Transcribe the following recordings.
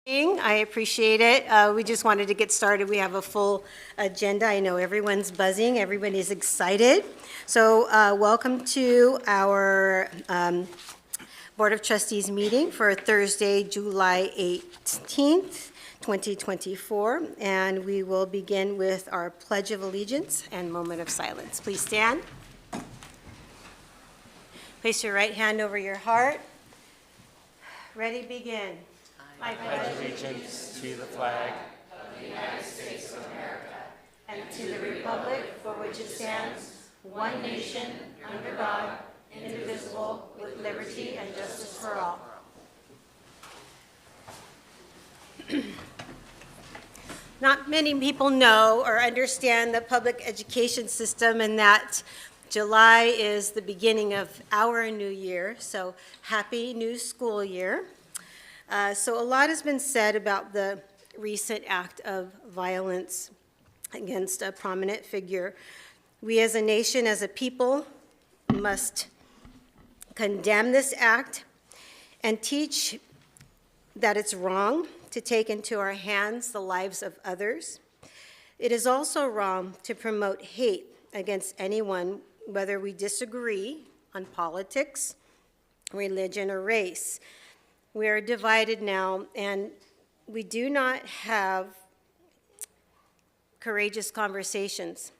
I appreciate it. We just wanted to get started. We have a full agenda. I know everyone's buzzing, everybody's excited. So welcome to our Board of Trustees meeting for Thursday, July 18th, 2024. And we will begin with our Pledge of Allegiance and moment of silence. Please stand. Place your right hand over your heart. Ready, begin. I pledge allegiance to the flag of the United States of America and to the republic for which it stands, one nation, under God, indivisible, with liberty and justice for all. Not many people know or understand the public education system, and that July is the beginning of our new year, so happy new school year. So a lot has been said about the recent act of violence against a prominent figure. We as a nation, as a people, must condemn this act and teach that it's wrong to take into our hands the lives of others. It is also wrong to promote hate against anyone, whether we disagree on politics, religion, or race. We are divided now, and we do not have courageous conversations.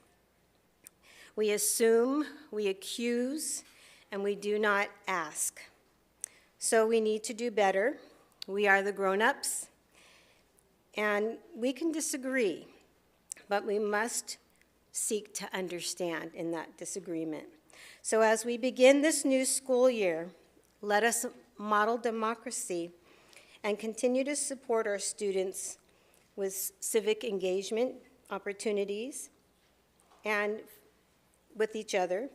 We assume, we accuse, and we do not ask. So we need to do better. We are the grown-ups, and we can disagree, but we must seek to understand in that disagreement. So as we begin this new school year, let us model democracy and continue to support our students with civic engagement opportunities and with each other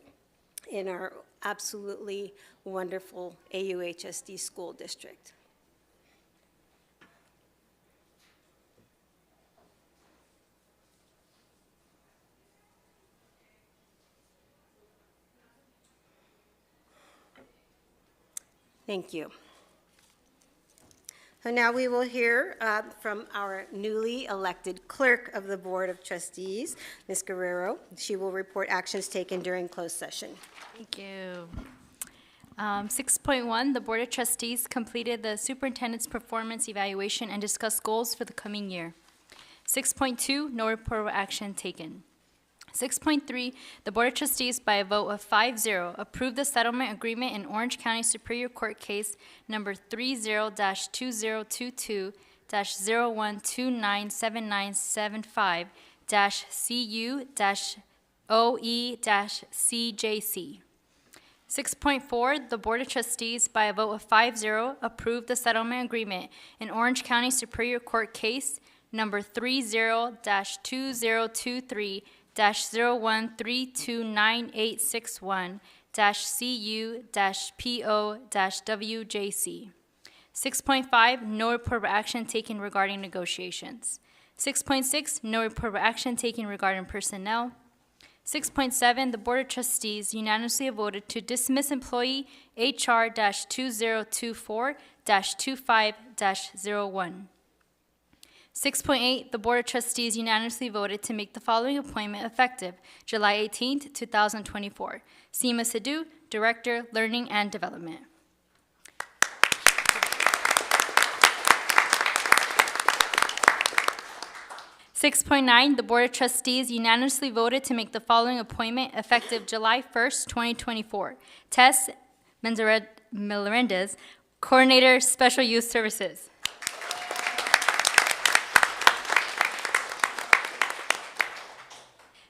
in our absolutely wonderful AUHSD school district. Thank you. So now we will hear from our newly elected clerk of the Board of Trustees, Ms. Guerrero. She will report actions taken during closed session. Thank you. 6.1, the Board of Trustees completed the Superintendent's Performance Evaluation and discussed goals for the coming year. 6.2, no reportable action taken. 6.3, the Board of Trustees, by a vote of 5-0, approved the settlement agreement in Orange County Superior Court case number 30-202-012975-CU-OE-CJC. 6.4, the Board of Trustees, by a vote of 5-0, approved the settlement agreement in Orange County Superior Court case number 30-202-01329861-CU-PO-WJC. 6.5, no reportable action taken regarding negotiations. 6.6, no reportable action taken regarding personnel. 6.7, the Board of Trustees unanimously voted to dismiss employee HR-2024-25-01. 6.8, the Board of Trustees unanimously voted to make the following appointment effective July 18th, 2024. Seema Sidhu, Director, Learning and Development. (6.9) The Board of Trustees unanimously voted to make the following appointment effective July 1st, 2024. Tess Melendez, Coordinator, Special Youth Services.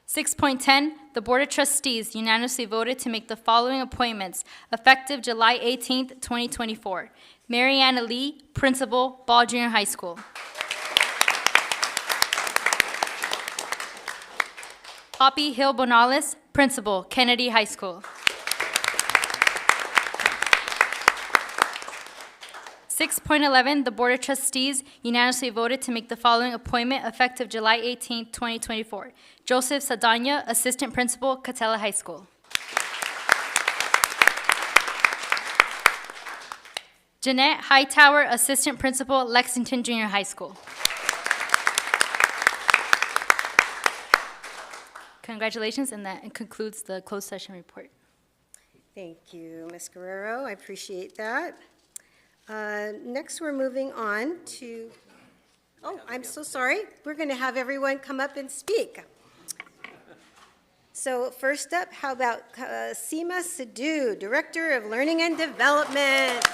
(6.10) The Board of Trustees unanimously voted to make the following appointments effective July 18th, 2024. Mariana Lee, Principal, Ball Junior High School. Poppy Hill Bonales, Principal, Kennedy High School. 6.11, the Board of Trustees unanimously voted to make the following appointment effective July 18, 2024. Joseph Sadanya, Assistant Principal, Catella High School. Jeanette Hightower, Assistant Principal, Lexington Junior High School. Congratulations, and that concludes the closed session report. Thank you, Ms. Guerrero. I appreciate that. Next, we're moving on to, oh, I'm so sorry. We're going to have everyone come up and speak. So first up, how about Seema Sidhu, Director of Learning and Development.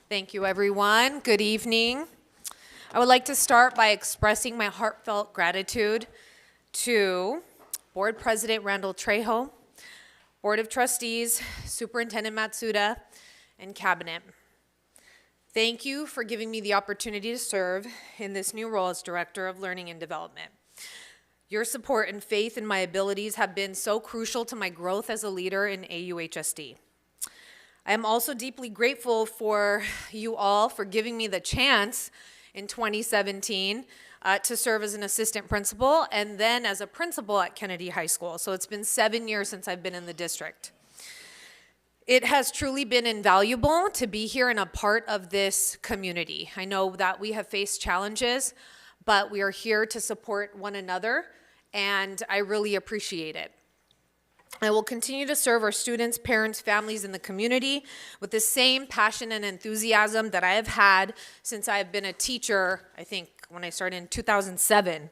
Thank you, everyone. Good evening. I would like to start by expressing my heartfelt gratitude to Board President Randall Trejo, Board of Trustees, Superintendent Matsuda, and Cabinet. Thank you for giving me the opportunity to serve in this new role as Director of Learning and Development. Your support and faith in my abilities have been so crucial to my growth as a leader in AUHSD. I am also deeply grateful for you all for giving me the chance in 2017 to serve as an assistant principal and then as a principal at Kennedy High School. So it's been 7 years since I've been in the district. It has truly been invaluable to be here and a part of this community. I know that we have faced challenges, but we are here to support one another, and I really appreciate it. I will continue to serve our students, parents, families, and the community with the same passion and enthusiasm that I have had since I have been a teacher, I think when I started in 2007.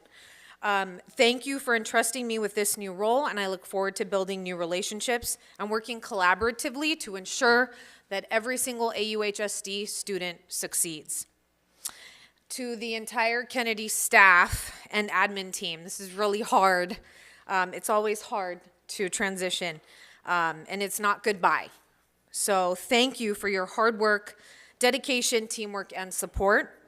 Thank you for entrusting me with this new role, and I look forward to building new relationships and working collaboratively to ensure that every single AUHSD student succeeds. To the entire Kennedy staff and admin team, this is really hard. It's always hard to transition, and it's not goodbye. So thank you for your hard work, dedication, teamwork, and support.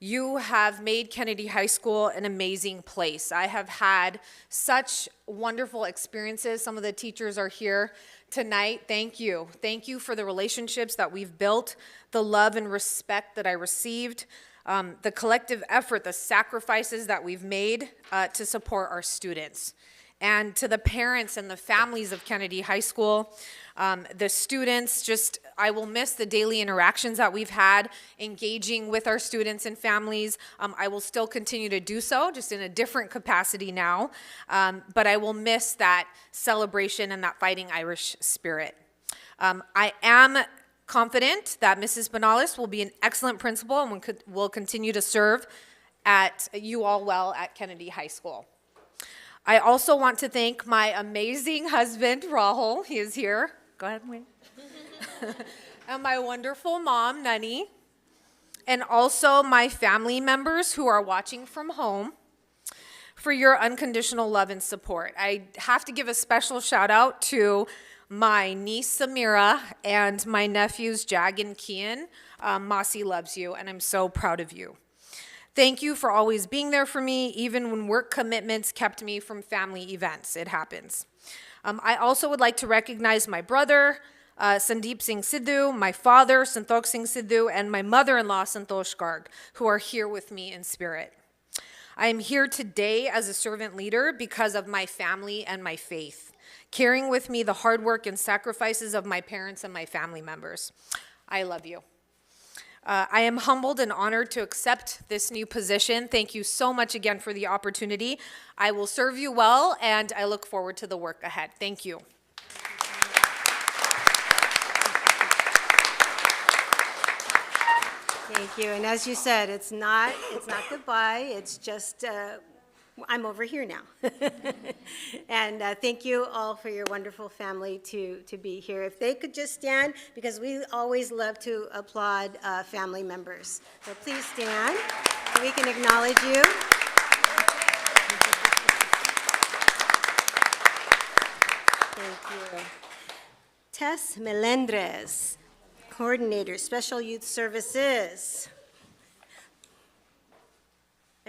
You have made Kennedy High School an amazing place. I have had such wonderful experiences. Some of the teachers are here tonight. Thank you. Thank you for the relationships that we've built, the love and respect that I received, the collective effort, the sacrifices that we've made to support our students. And to the parents and the families of Kennedy High School, the students, I will miss the daily interactions that we've had engaging with our students and families. I will still continue to do so, just in a different capacity now, but I will miss that celebration and that fighting Irish spirit. I am confident that Mrs. Benales will be an excellent principal and will continue to serve at you all well at Kennedy High School. I also want to thank my amazing husband, Rahul. He is here. Go ahead, wait. And my wonderful mom, Nani. And also my family members who are watching from home for your unconditional love and support. I have to give a special shout out to my niece, Samira, and my nephews, Jag and Kian. Mossy loves you, and I'm so proud of you. Thank you for always being there for me, even when work commitments kept me from family events. It happens. I also would like to recognize my brother, Sandeep Singh Sidhu, my father, Santokh Singh Sidhu, and my mother-in-law, Santosh Garg, who are here with me in spirit. I am here today as a servant leader because of my family and my faith, carrying with me the hard work and sacrifices of my parents and my family members. I love you. I am humbled and honored to accept this new position. Thank you so much again for the opportunity. I will serve you well, and I look forward to the work ahead. Thank you. Thank you. And as you said, it's not goodbye. It's just I'm over here now. And thank you all for your wonderful family to be here. If they could just stand, because we always love to applaud family members. So please stand so we can acknowledge you. Thank you. Tess Melendrez, Coordinator, Special Youth Services.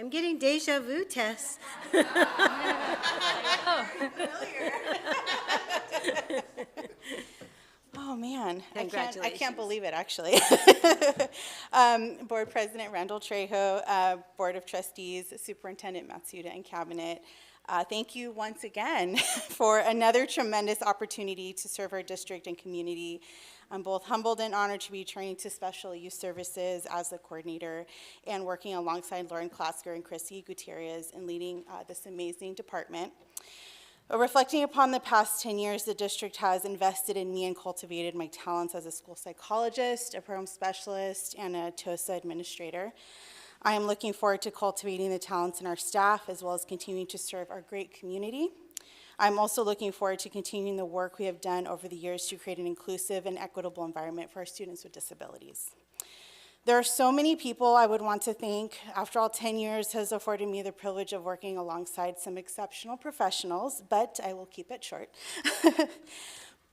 I'm getting deja vu, Tess. Oh, man. I Congratulations. can't believe it, actually. Board President Randall Trejo, Board of Trustees, Superintendent Matsuda, and Cabinet. Thank you once again for another tremendous opportunity to serve our district and community. I'm both humbled and honored to be trained to special youth services as the coordinator and working alongside Lauren Klasker and Chrissy Gutierrez in leading this amazing department. Reflecting upon the past 10 years, the district has invested in me and cultivated my talents as a school psychologist, a program specialist, and a TOSA administrator. I am looking forward to cultivating the talents in our staff as well as continuing to serve our great community. I'm also looking forward to continuing the work we have done over the years to create an inclusive and equitable environment for our students with disabilities. There are so many people I would want to thank. After all, 10 years has afforded me the privilege of working alongside some exceptional professionals, but I will keep it short.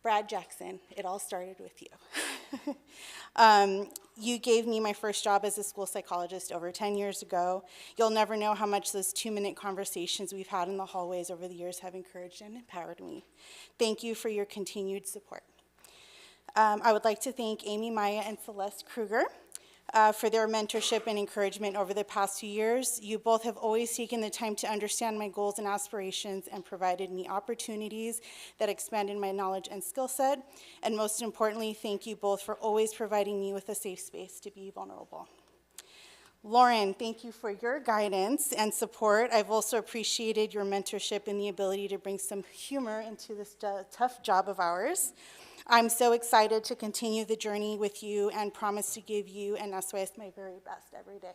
Brad Jackson, it all started with you. You gave me my first job as a school psychologist over 10 years ago. You'll never know how much those 2-minute conversations we've had in the hallways over the years have encouraged and empowered me. Thank you for your continued support. I would like to thank Amy, Maya, and Celeste Kruger for their mentorship and encouragement over the past 2 years. You both have always taken the time to understand my goals and aspirations and provided me opportunities that expanded my knowledge and skill set. And most importantly, thank you both for always providing me with a safe space to be vulnerable. Lauren, thank you for your guidance and support. I've also appreciated your mentorship and the ability to bring some humor into this tough job of ours. I'm so excited to continue the journey with you and promise to give you and SOS my very best every day.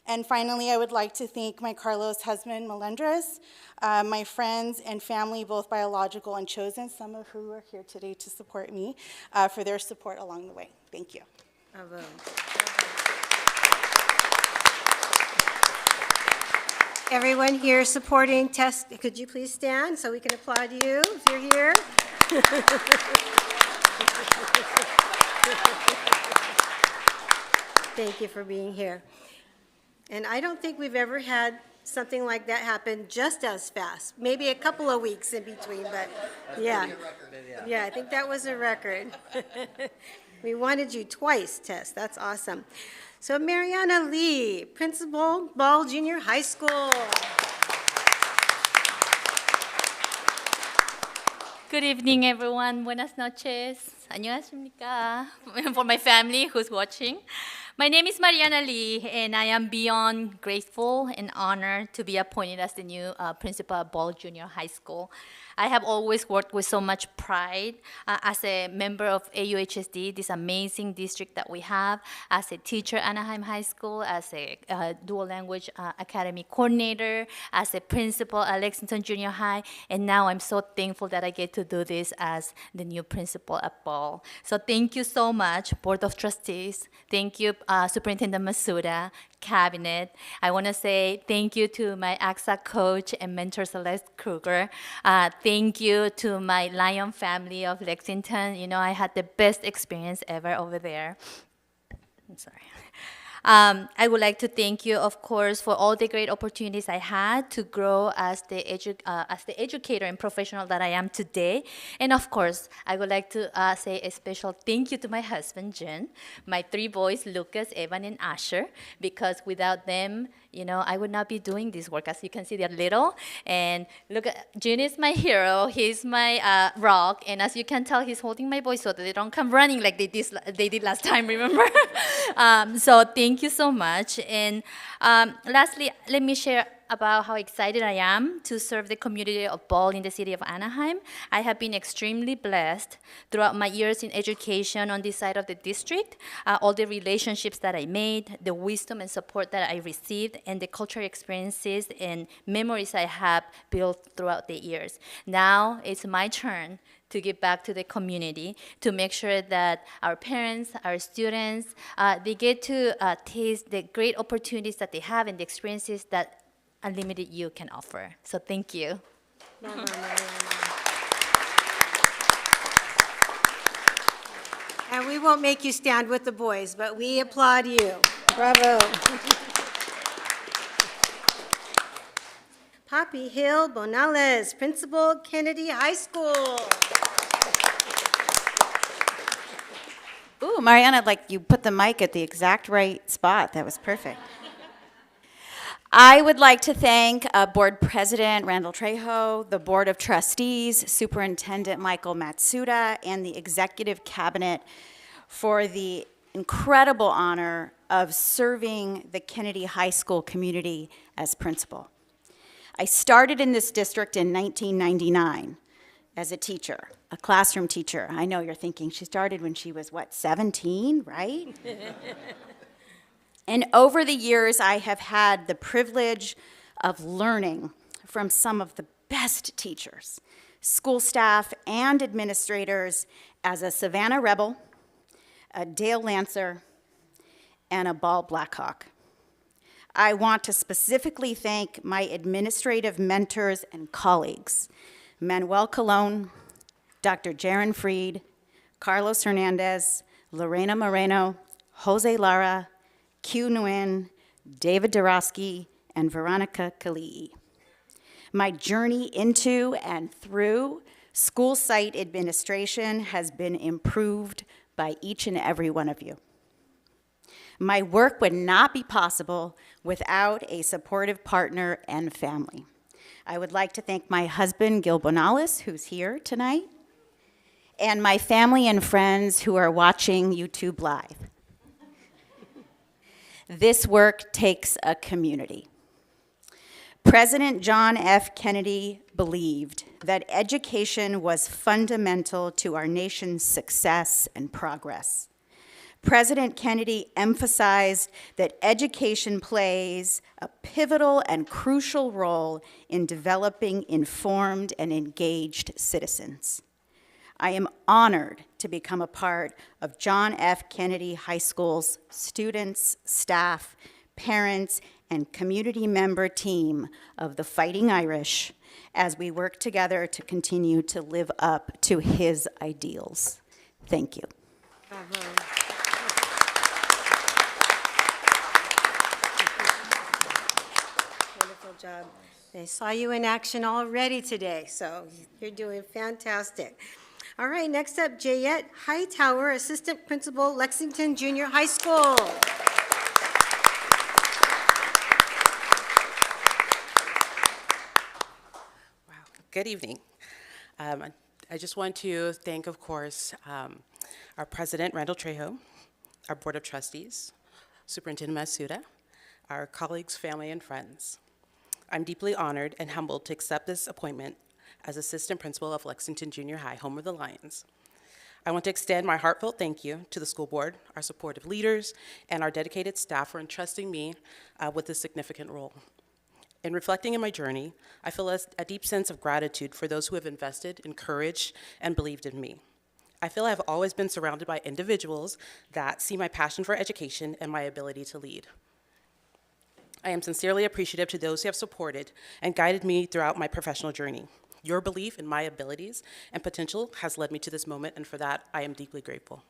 And finally, I would like to thank my Carlos husband, Melendres, my friends and family, both biological and chosen, some of who are here today to support me, for their support along the way. Thank you. Bravo. Everyone here supporting Tess, could you please stand so we can applaud you if you're here? Thank you for being here. And I don't think we've ever had something like that happen just as fast. Maybe a couple of weeks in between, but yeah. Yeah, I think that was a record. We wanted you twice, Tess. That's awesome. So Mariana Lee, Principal, Ball Junior High School. Good evening, everyone. Buenas noches. 안녕하십니까? For my family who's watching. My name is Mariana Lee, and I am beyond grateful and honored to be appointed as the new principal at Ball Junior High School. I have always worked with so much pride as a member of AUHSD, this amazing district that we have, as a teacher at Anaheim High School, as a dual language academy coordinator, as a principal at Lexington Junior High, and now I'm so thankful that I get to do this as the new principal at Ball. So thank you so much, Board of Trustees. Thank you, Superintendent Masuda, Cabinet. I want to say thank you to my AXA coach and mentor, Celeste Kruger. Thank you to my Lion family of Lexington. You know, I had the best experience ever over there. I'm sorry. I would like to thank you, of course, for all the great opportunities I had to grow as the educator and professional that I am today. And of course, I would like to say a special thank you to my husband, Jen, my 3 boys, Lucas, Evan, and Asher, because without them, you know, I would not be doing this work. As you can see, they're little. And look, Jen is my hero. He's my rock. And as you can tell, he's holding my boys so that they don't come running like they did last time, remember? So thank you so much. And lastly, let me share about how excited I am to serve the community of Ball in the city of Anaheim. I have been extremely blessed throughout my years in education on this side of the district, all the relationships that I made, the wisdom and support that I received, and the cultural experiences and memories I have built throughout the years. Now it's my turn to give back to the community, to make sure that our parents, our students, they get to taste the great opportunities that they have and the experiences that Unlimited U can offer. So thank you. And we won't make you stand with the boys, but we applaud you. Bravo. Poppy Hill Bonales, Principal, Kennedy High School. Ooh, Mariana, like you put the mic at the exact right spot. That was perfect. I would like to thank Board President Randall Trejo, the Board of Trustees, Superintendent Michael Matsuda, and the Executive Cabinet for the incredible honor of serving the Kennedy High School community as principal. I started in this district in 1999 as a teacher, a classroom teacher. I know you're thinking she started when she was, what, 17, right? And over the years, I have had the privilege of learning from some of the best teachers, school staff, and administrators as a Savannah Rebel, a Dale Lancer, and a Ball Blackhawk. I want to specifically thank my administrative mentors and colleagues, Manuel Colon, Dr. Jaron Freed, Carlos Hernandez, Lorena Moreno, Jose Lara, Q Nguyen, David Dorosky, and Veronica Kalii. My journey into and through school site administration has been improved by each and every one of you. My work would not be possible without a supportive partner and family. I would like to thank my husband, Gil Bonalis, who's here tonight, and my family and friends who are watching YouTube Live. This work takes a community. President John F. Kennedy believed that education was fundamental to our nation's success and progress. President Kennedy emphasized that education plays a pivotal and crucial role in developing informed and engaged citizens. I am honored to become a part of John F. Kennedy High School's students, staff, parents, and community member team of the Fighting Irish as we work together to continue to live up to his ideals. Thank you. Wonderful job. They saw you in action already today, so you're doing fantastic. All right, next up, Jayette Hightower, Assistant Principal, Lexington Junior High School. Wow, good evening. I just want to thank, of course, our President, Randall Trejo, our Board of Trustees, Superintendent Matsuda, our colleagues, family, and friends. I'm deeply honored and humbled to accept this appointment as Assistant Principal of Lexington Junior High, home of the Lions. I want to extend my heartfelt thank you to the school board, our supportive leaders, and our dedicated staff for entrusting me with this significant role. In reflecting on my journey, I feel a deep sense of gratitude for those who have invested, encouraged, and believed in me. I feel I have always been surrounded by individuals that see my passion for education and my ability to lead. I am sincerely appreciative to those who have supported and guided me throughout my professional journey. Your belief in my abilities and potential has led me to this moment, and for that, I am deeply grateful.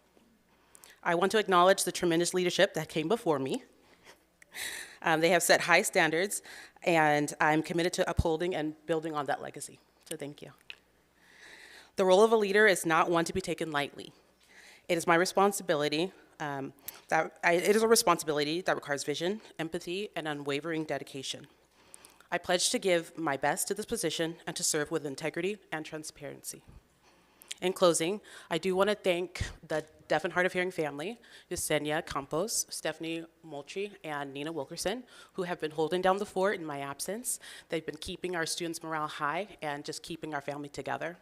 I want to acknowledge the tremendous leadership that came before me. They have set high standards, and I'm committed to upholding and building on that legacy, so thank you. The role of a leader is not one to be taken lightly. It is my responsibility, it is a responsibility that requires vision, empathy, and unwavering dedication. I pledge to give my best to this position and to serve with integrity and transparency. In closing, I do want to thank the deaf and hard of hearing family, Yesenia Campos, Stephanie Moultrie, and Nina Wilkerson, who have been holding down the fort in my absence. They've been keeping our students' morale high and just keeping our family together.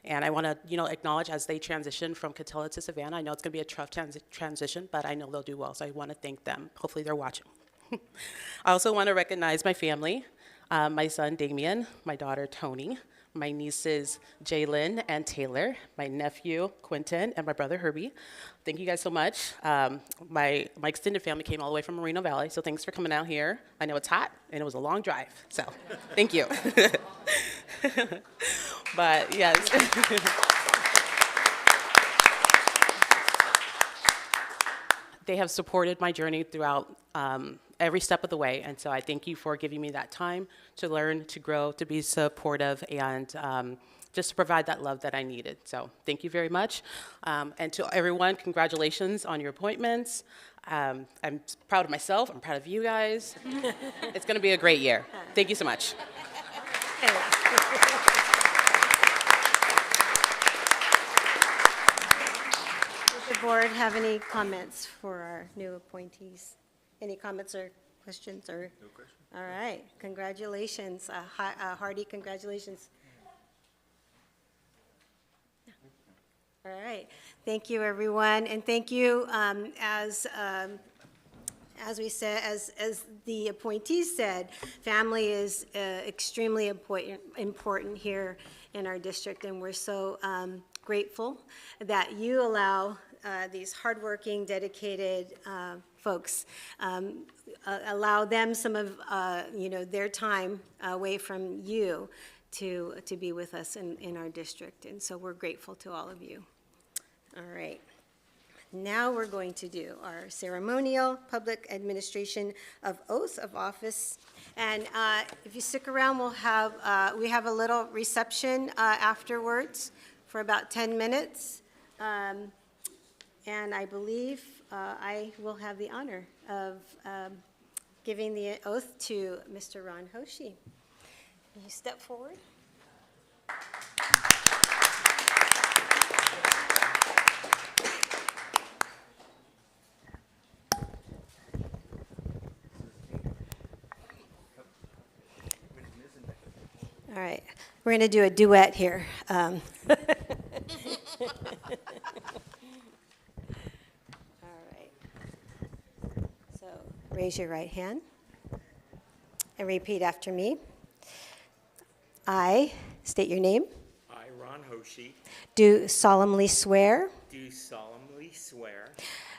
And I want to, acknowledge as they transition from Catilla to Savannah. I know it's going to be a tough transition, but I know they'll do well, so I want to thank them. Hopefully they're watching. I also want to recognize my family, my son Damien, my daughter Tony, my nieces Jalen and Taylor, my nephew Quentin, and my brother Herbie. Thank you guys so much. My extended family came all the way from Moreno Valley, so thanks for coming out here. I know it's hot, and it was a long drive, so thank you. But yes. They have supported my journey throughout every step of the way, and so I thank you for giving me that time to learn, to grow, to be supportive, and just to provide that love that I needed. So thank you very much. And to everyone, congratulations on your appointments. I'm proud of myself. I'm proud of you guys. It's going to be a great year. Thank you so much. Does the board have any comments for our new appointees? Any comments or questions or? No questions. All right, congratulations, hearty congratulations. All right, thank you, everyone, and thank you, as we said, as the appointees said, family is extremely important here in our district, and we're so grateful that you allow these hardworking, dedicated folks, allow them some of their time away from you to be with us in our district, and so we're grateful to all of you. All right. Now we're going to do our ceremonial public administration of oath of office. And if you stick around, we have a little reception afterwards for about 10 minutes. And I believe I will have the honor of giving the oath to Mr. Ron Hoshi. Can you step forward? All right, we're going to do a duet here. All right. So raise your right hand and repeat after me. I state your name. I, Ron Hoshi, Do solemnly swear do solemnly swear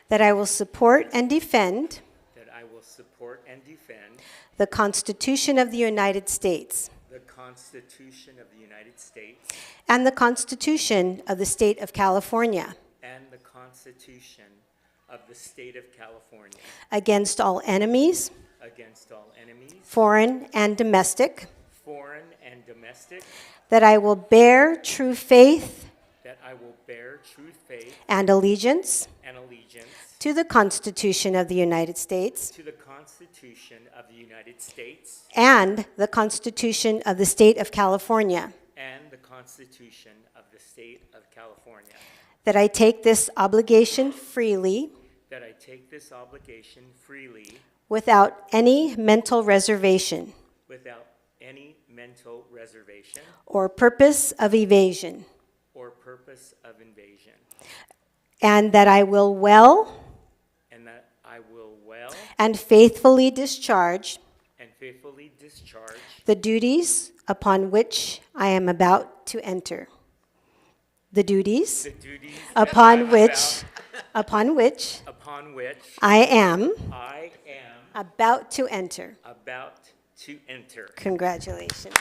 that I will support and defend that I will support and defend the Constitution of the United States the Constitution of the United States and the Constitution of the State of California and the Constitution of the State of California against all enemies, against all enemies, foreign and domestic, foreign and domestic, that I will bear true faith that I will bear true faith and allegiance and allegiance to the Constitution of the United States to the Constitution of the United States and the Constitution of the State of California, and the Constitution of the State of California, that I take this obligation freely that I take this obligation freely without any mental reservation without any mental reservation or purpose of evasion, or purpose of invasion, and that I will well and that I will well and faithfully discharge and faithfully discharge the duties upon which I am about to enter. The duties the duties upon which I am I am about to enter. about to enter. Congratulations.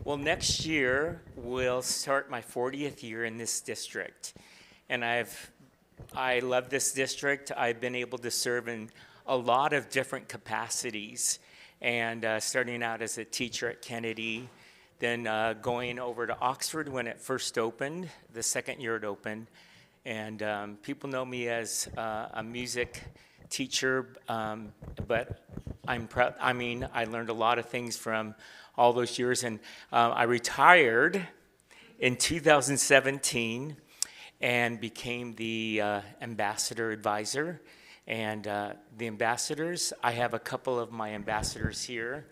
Well, next year will start my 40th year in this district, and I love this district. I've been able to serve in a lot of different capacities, and starting out as a teacher at Kennedy, then going over to Oxford when it first opened, the second year it opened, and people know me as a music teacher, but I'm proud. I mean, I learned a lot of things from all those years, and I retired in 2017 and became the ambassador advisor. And the ambassadors, I have a couple of my ambassadors here,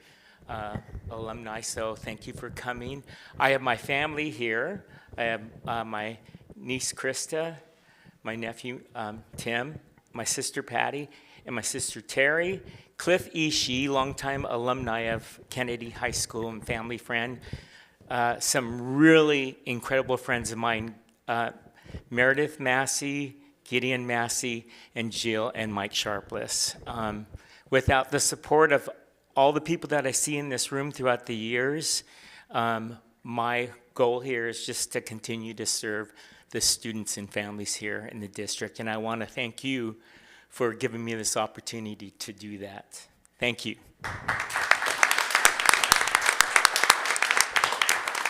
alumni, so thank you for coming. I have my family here. I have my niece Krista, my nephew Tim, my sister Patty, and my sister Terry. Cliff Ishii, longtime alumni of Kennedy High School and family friend. Some really incredible friends of mine, Meredith Massey, Gideon Massey, and Jill and Mike Sharpless. Without the support of all the people that I see in this room throughout the years, my goal here is just to continue to serve the students and families here in the district. And I want to thank you for giving me this opportunity to do that. Thank you.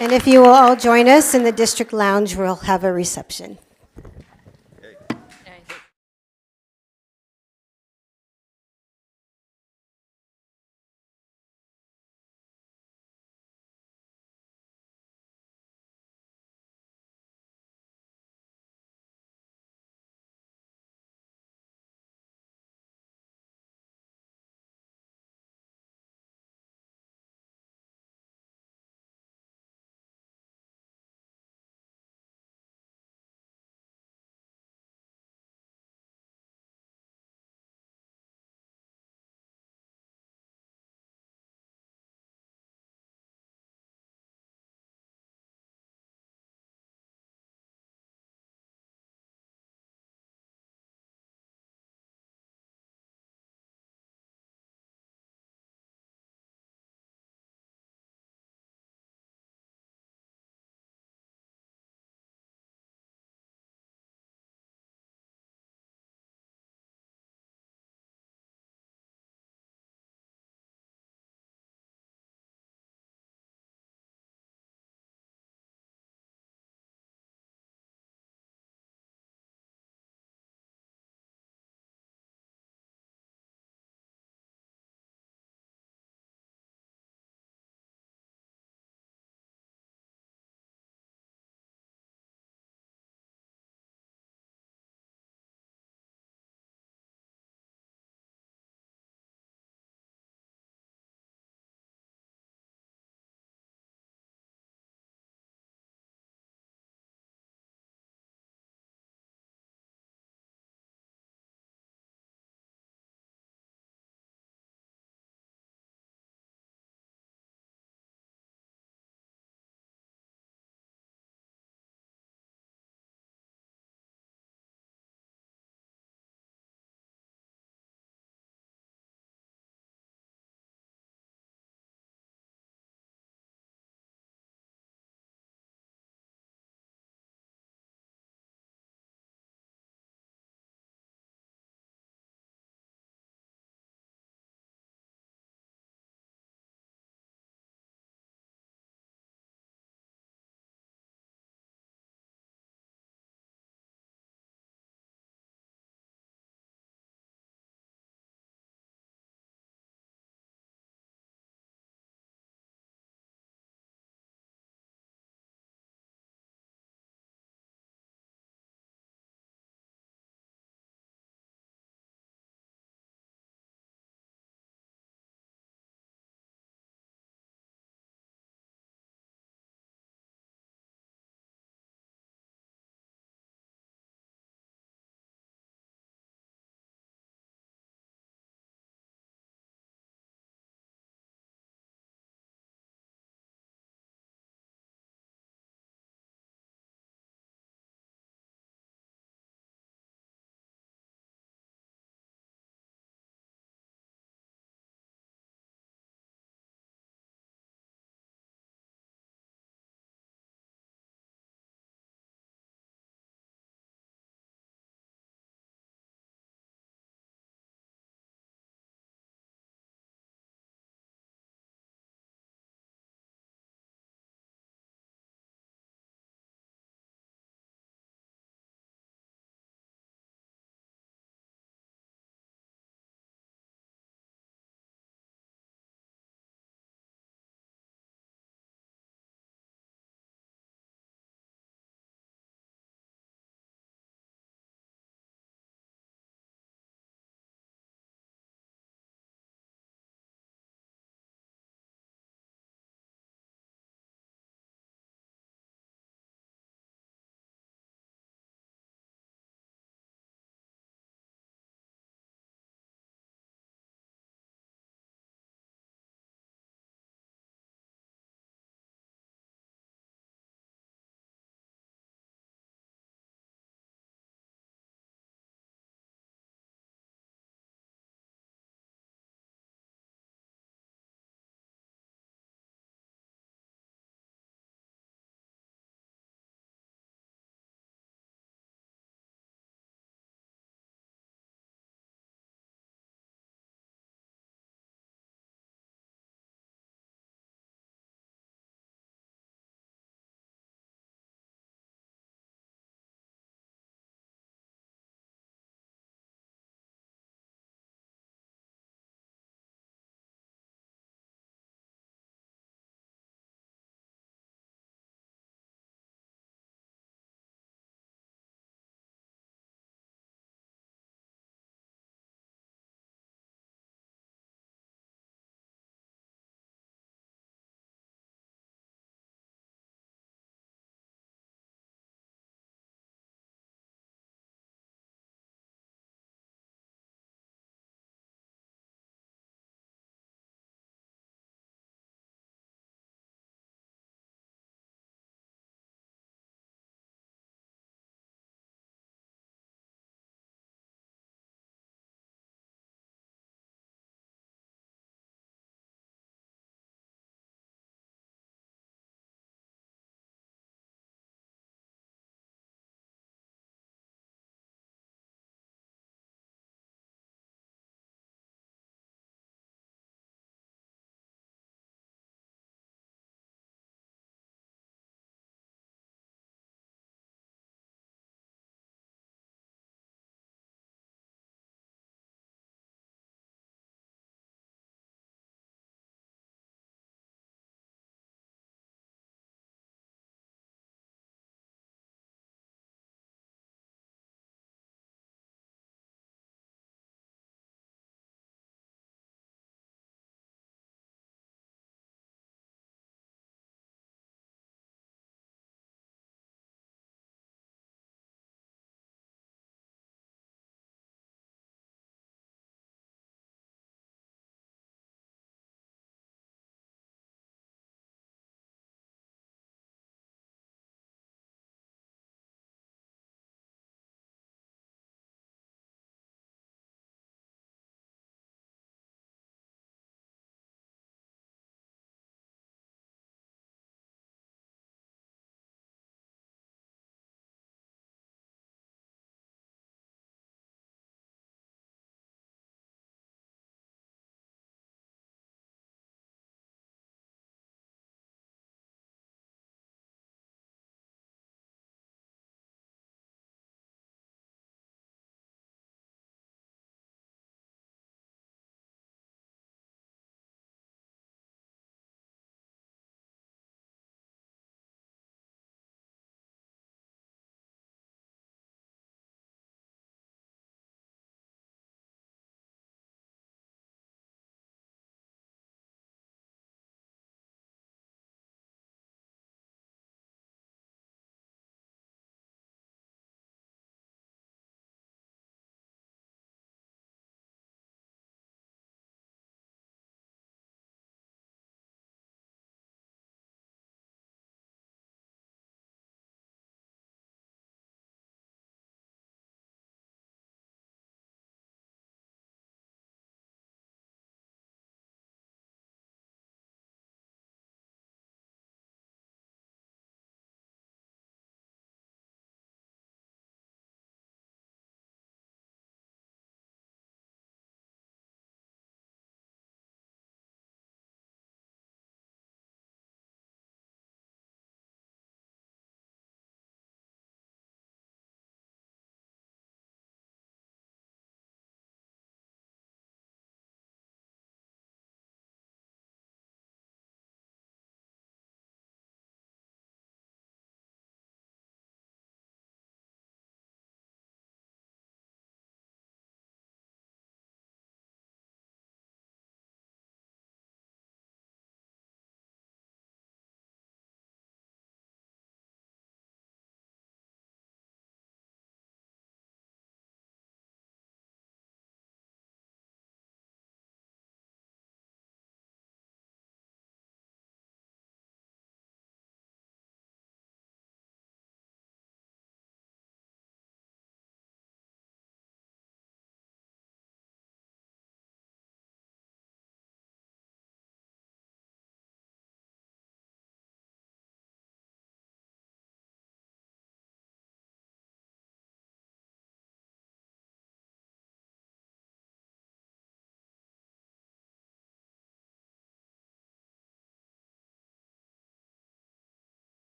And if you will all join us in the district lounge, we'll have a reception.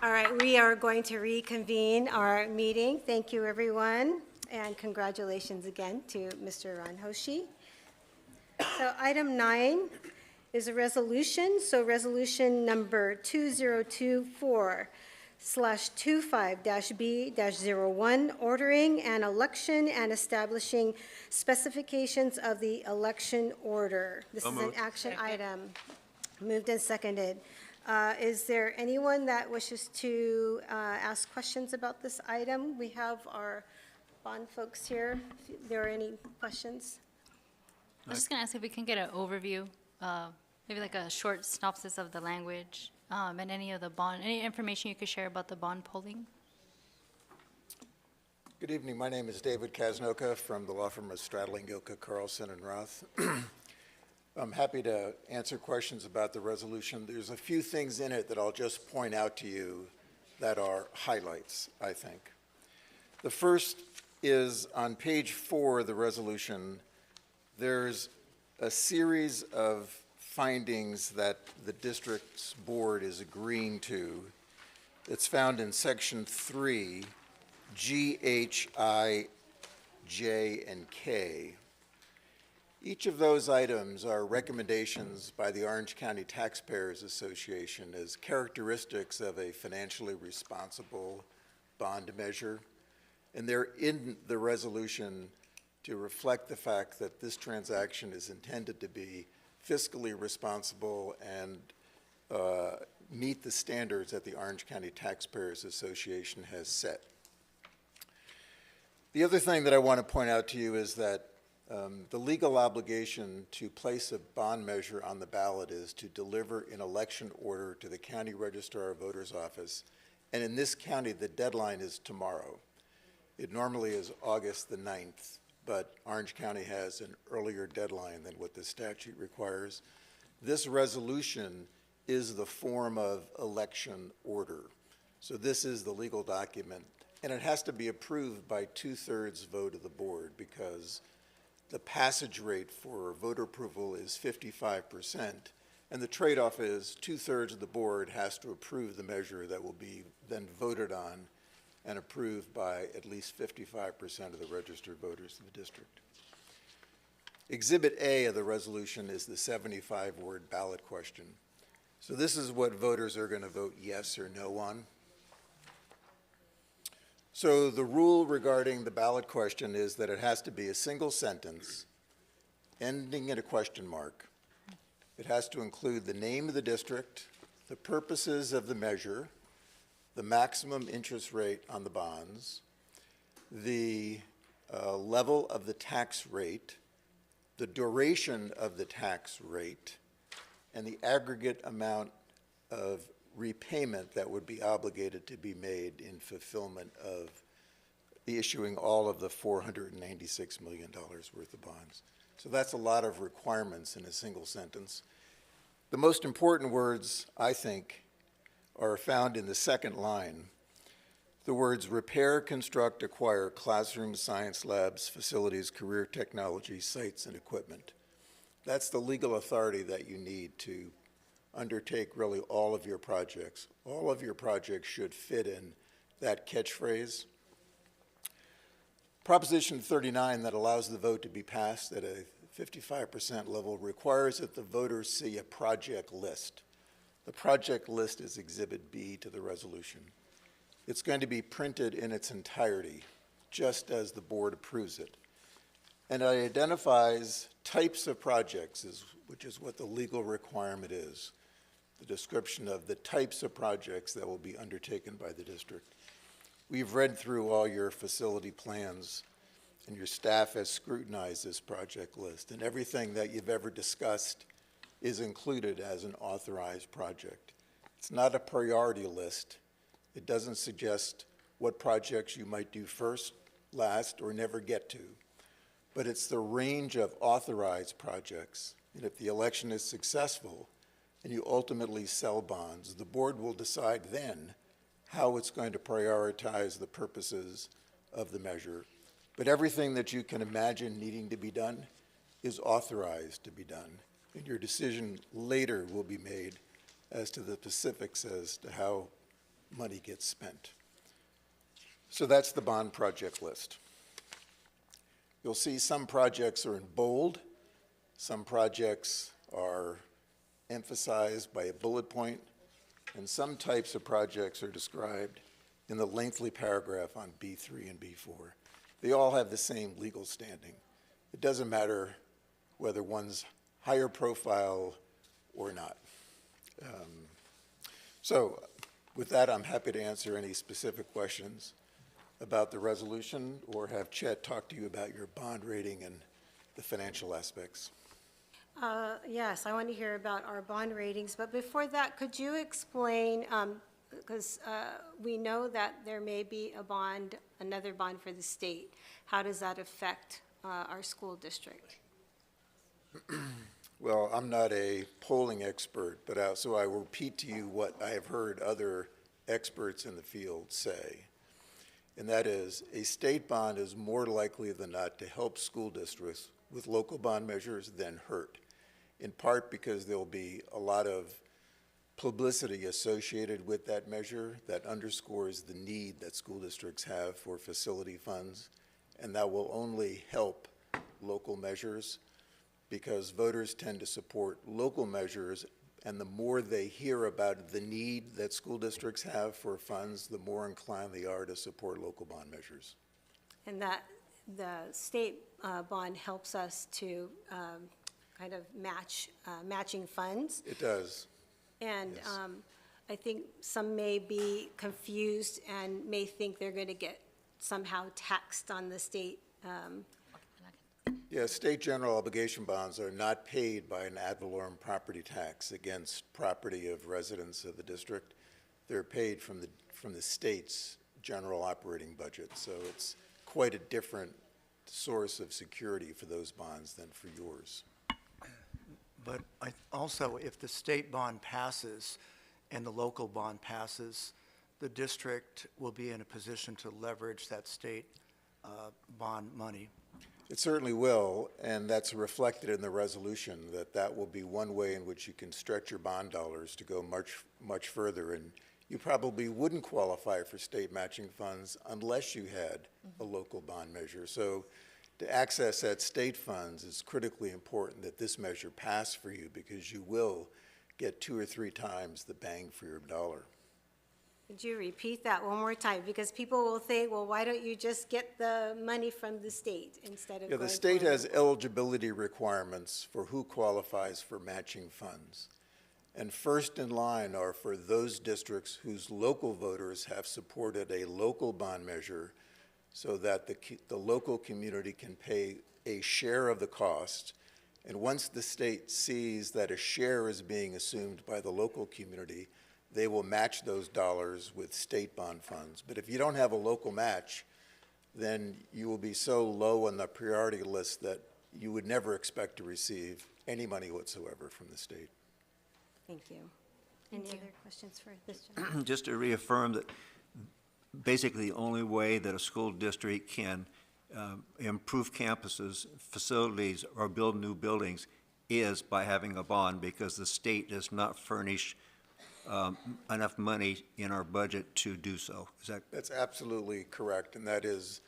All right, we are going to reconvene our meeting. Thank you, everyone, and congratulations again to Mr. Ron Hoshi. So item 9 is a resolution. So resolution number 2024/25-B-01, ordering an election and establishing specifications of the election order. This is an action item. Moved and seconded. Is there anyone that wishes to ask questions about this item? We have our bond folks here. If there are any questions? I was just gonna ask if we can get an overview, maybe like a short synopsis of the language, and any information you could share about the bond polling? Good evening. My name is David Kaznoka from the law firm of Stradling, Gilka, Carlson, and Roth. I'm happy to answer questions about the resolution. There's a few things in it that I'll just point out to you that are highlights, I think. The first is on page 4 of the resolution. There's a series of findings that the district's board is agreeing to. It's found in section 3, G, H, I, J, and K. Each of those items are recommendations by the Orange County Taxpayers Association as characteristics of a financially responsible bond measure. And they're in the resolution to reflect the fact that this transaction is intended to be fiscally responsible and meet the standards that the Orange County Taxpayers Association has set. The other thing that I want to point out to you is that the legal obligation to place a bond measure on the ballot is to deliver an election order to the County Registrar of Voters Office. And in this county, the deadline is tomorrow. It normally is August the 9th, but Orange County has an earlier deadline than what the statute requires. This resolution is the form of election order. So this is the legal document, and it has to be approved by 2/3 vote of the board because the passage rate for voter approval is 55%, and the trade-off is 2/3 of the board has to approve the measure that will be then voted on and approved by at least 55% of the registered voters of the district. Exhibit A of the resolution is the 75-word ballot question. So this is what voters are going to vote yes or no on. So the rule regarding the ballot question is that it has to be a single sentence ending in a question mark. It has to include the name of the district, the purposes of the measure, the maximum interest rate on the bonds, the level of the tax rate, the duration of the tax rate, and the aggregate amount of repayment that would be obligated to be made in fulfillment of the issuing all of the $496 million worth of bonds. So that's a lot of requirements in a single sentence. The most important words, I think, are found in the second line. The words repair, construct, acquire classrooms, science labs, facilities, career technology, sites, and equipment. That's the legal authority that you need to undertake really all of your projects. All of your projects should fit in that catchphrase. Proposition 39 that allows the vote to be passed at a 55% level requires that the voters see a project list. The project list is Exhibit B to the resolution. It's going to be printed in its entirety, just as the board approves it. And it identifies types of projects, which is what the legal requirement is, the description of the types of projects that will be undertaken by the district. We've read through all your facility plans, and your staff has scrutinized this project list, and everything that you've ever discussed is included as an authorized project. It's not a priority list. It doesn't suggest what projects you might do first, last, or never get to, but it's the range of authorized projects. And if the election is successful and you ultimately sell bonds, the board will decide then how it's going to prioritize the purposes of the measure. But everything that you can imagine needing to be done is authorized to be done. And your decision later will be made as to the specifics as to how money gets spent. So that's the bond project list. You'll see some projects are in bold, some projects are emphasized by a bullet point, and some types of projects are described in the lengthy paragraph on B3 and B4. They all have the same legal standing. It doesn't matter whether one's higher profile or not. So with that, I'm happy to answer any specific questions about the resolution or have Chet talk to you about your bond rating and the financial aspects. Yes, I want to hear about our bond ratings, but before that, could you explain, because we know that there may be a bond, another bond for the state. How does that affect our school district? Well, I'm not a polling expert, but so I will repeat to you what I have heard other experts in the field say, and that is a state bond is more likely than not to help school districts with local bond measures than hurt, in part because there'll be a lot of publicity associated with that measure that underscores the need that school districts have for facility funds, and that will only help local measures because voters tend to support local measures, and the more they hear about the need that school districts have for funds, the more inclined they are to support local bond measures. And that the state bond helps us to kind of matching funds. It does. And Yes. I think some may be confused and may think they're going to get somehow taxed on the state. Yeah, state general obligation bonds are not paid by an ad valorem property tax against property of residents of the district. They're paid from the state's general operating budget. So it's quite a different source of security for those bonds than for yours. But also, if the state bond passes and the local bond passes, the district will be in a position to leverage that state bond money. It certainly will, and that's reflected in the resolution, that will be one way in which you can stretch your bond dollars to go much, much further. And you probably wouldn't qualify for state matching funds unless you had a local bond measure. So to access that state funds, it's critically important that this measure pass for you because you will get 2 or 3 times the bang for your dollar. Could you repeat that one more time? Because people will think, well, why don't you just get the money from the state instead of Yeah, going the state for it? has eligibility requirements for who qualifies for matching funds. And first in line are for those districts whose local voters have supported a local bond measure so that the local community can pay a share of the cost. And once the state sees that a share is being assumed by the local community, they will match those dollars with state bond funds. But if you don't have a local match, then you will be so low on the priority list that you would never expect to receive any money whatsoever from the state. Thank you. Any other questions for this gentleman? Just to reaffirm that basically the only way that a school district can improve campuses, facilities, or build new buildings is by having a bond because the state does not furnish enough money in our budget to do so. Is that? That's absolutely correct, and that is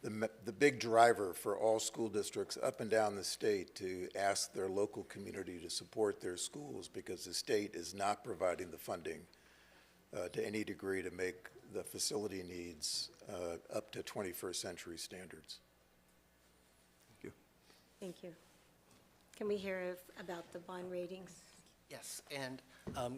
the big driver for all school districts up and down the state to ask their local community to support their schools because the state is not providing the funding to any degree to make the facility needs up to 21st century standards. Thank you. Thank you. Can we hear about the bond ratings? Yes, and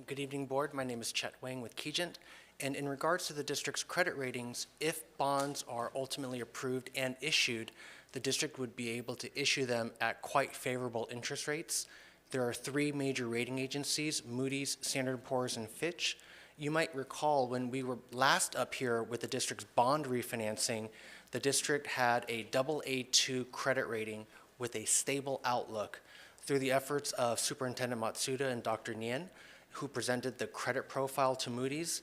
good evening, Board. My name is Chet Wang with Kegent. And in regards to the district's credit ratings, if bonds are ultimately approved and issued, the district would be able to issue them at quite favorable interest rates. There are 3 major rating agencies, Moody's, Standard & Poor's, and Fitch. You might recall when we were last up here with the district's bond refinancing, the district had a AA2 credit rating with a stable outlook. Through the efforts of Superintendent Matsuda and Dr. Nien, who presented the credit profile to Moody's,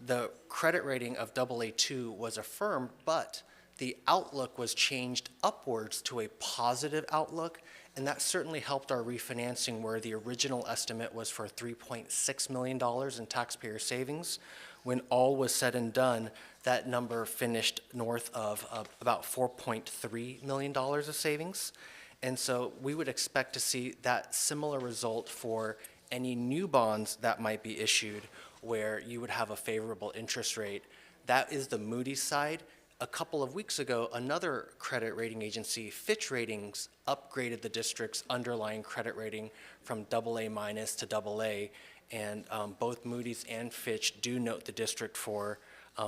the credit rating of AA2 was affirmed, but the outlook was changed upwards to a positive outlook, and that certainly helped our refinancing where the original estimate was for $3.6 million in taxpayer savings. when all was said and done, that number finished north of about $4.3 million of savings. And so we would expect to see that similar result for any new bonds that might be issued where you would have a favorable interest rate. That is the Moody's side. A couple of weeks ago, another credit rating agency, Fitch Ratings, upgraded the district's underlying credit rating from AA- to AA. And both Moody's and Fitch do note the district for,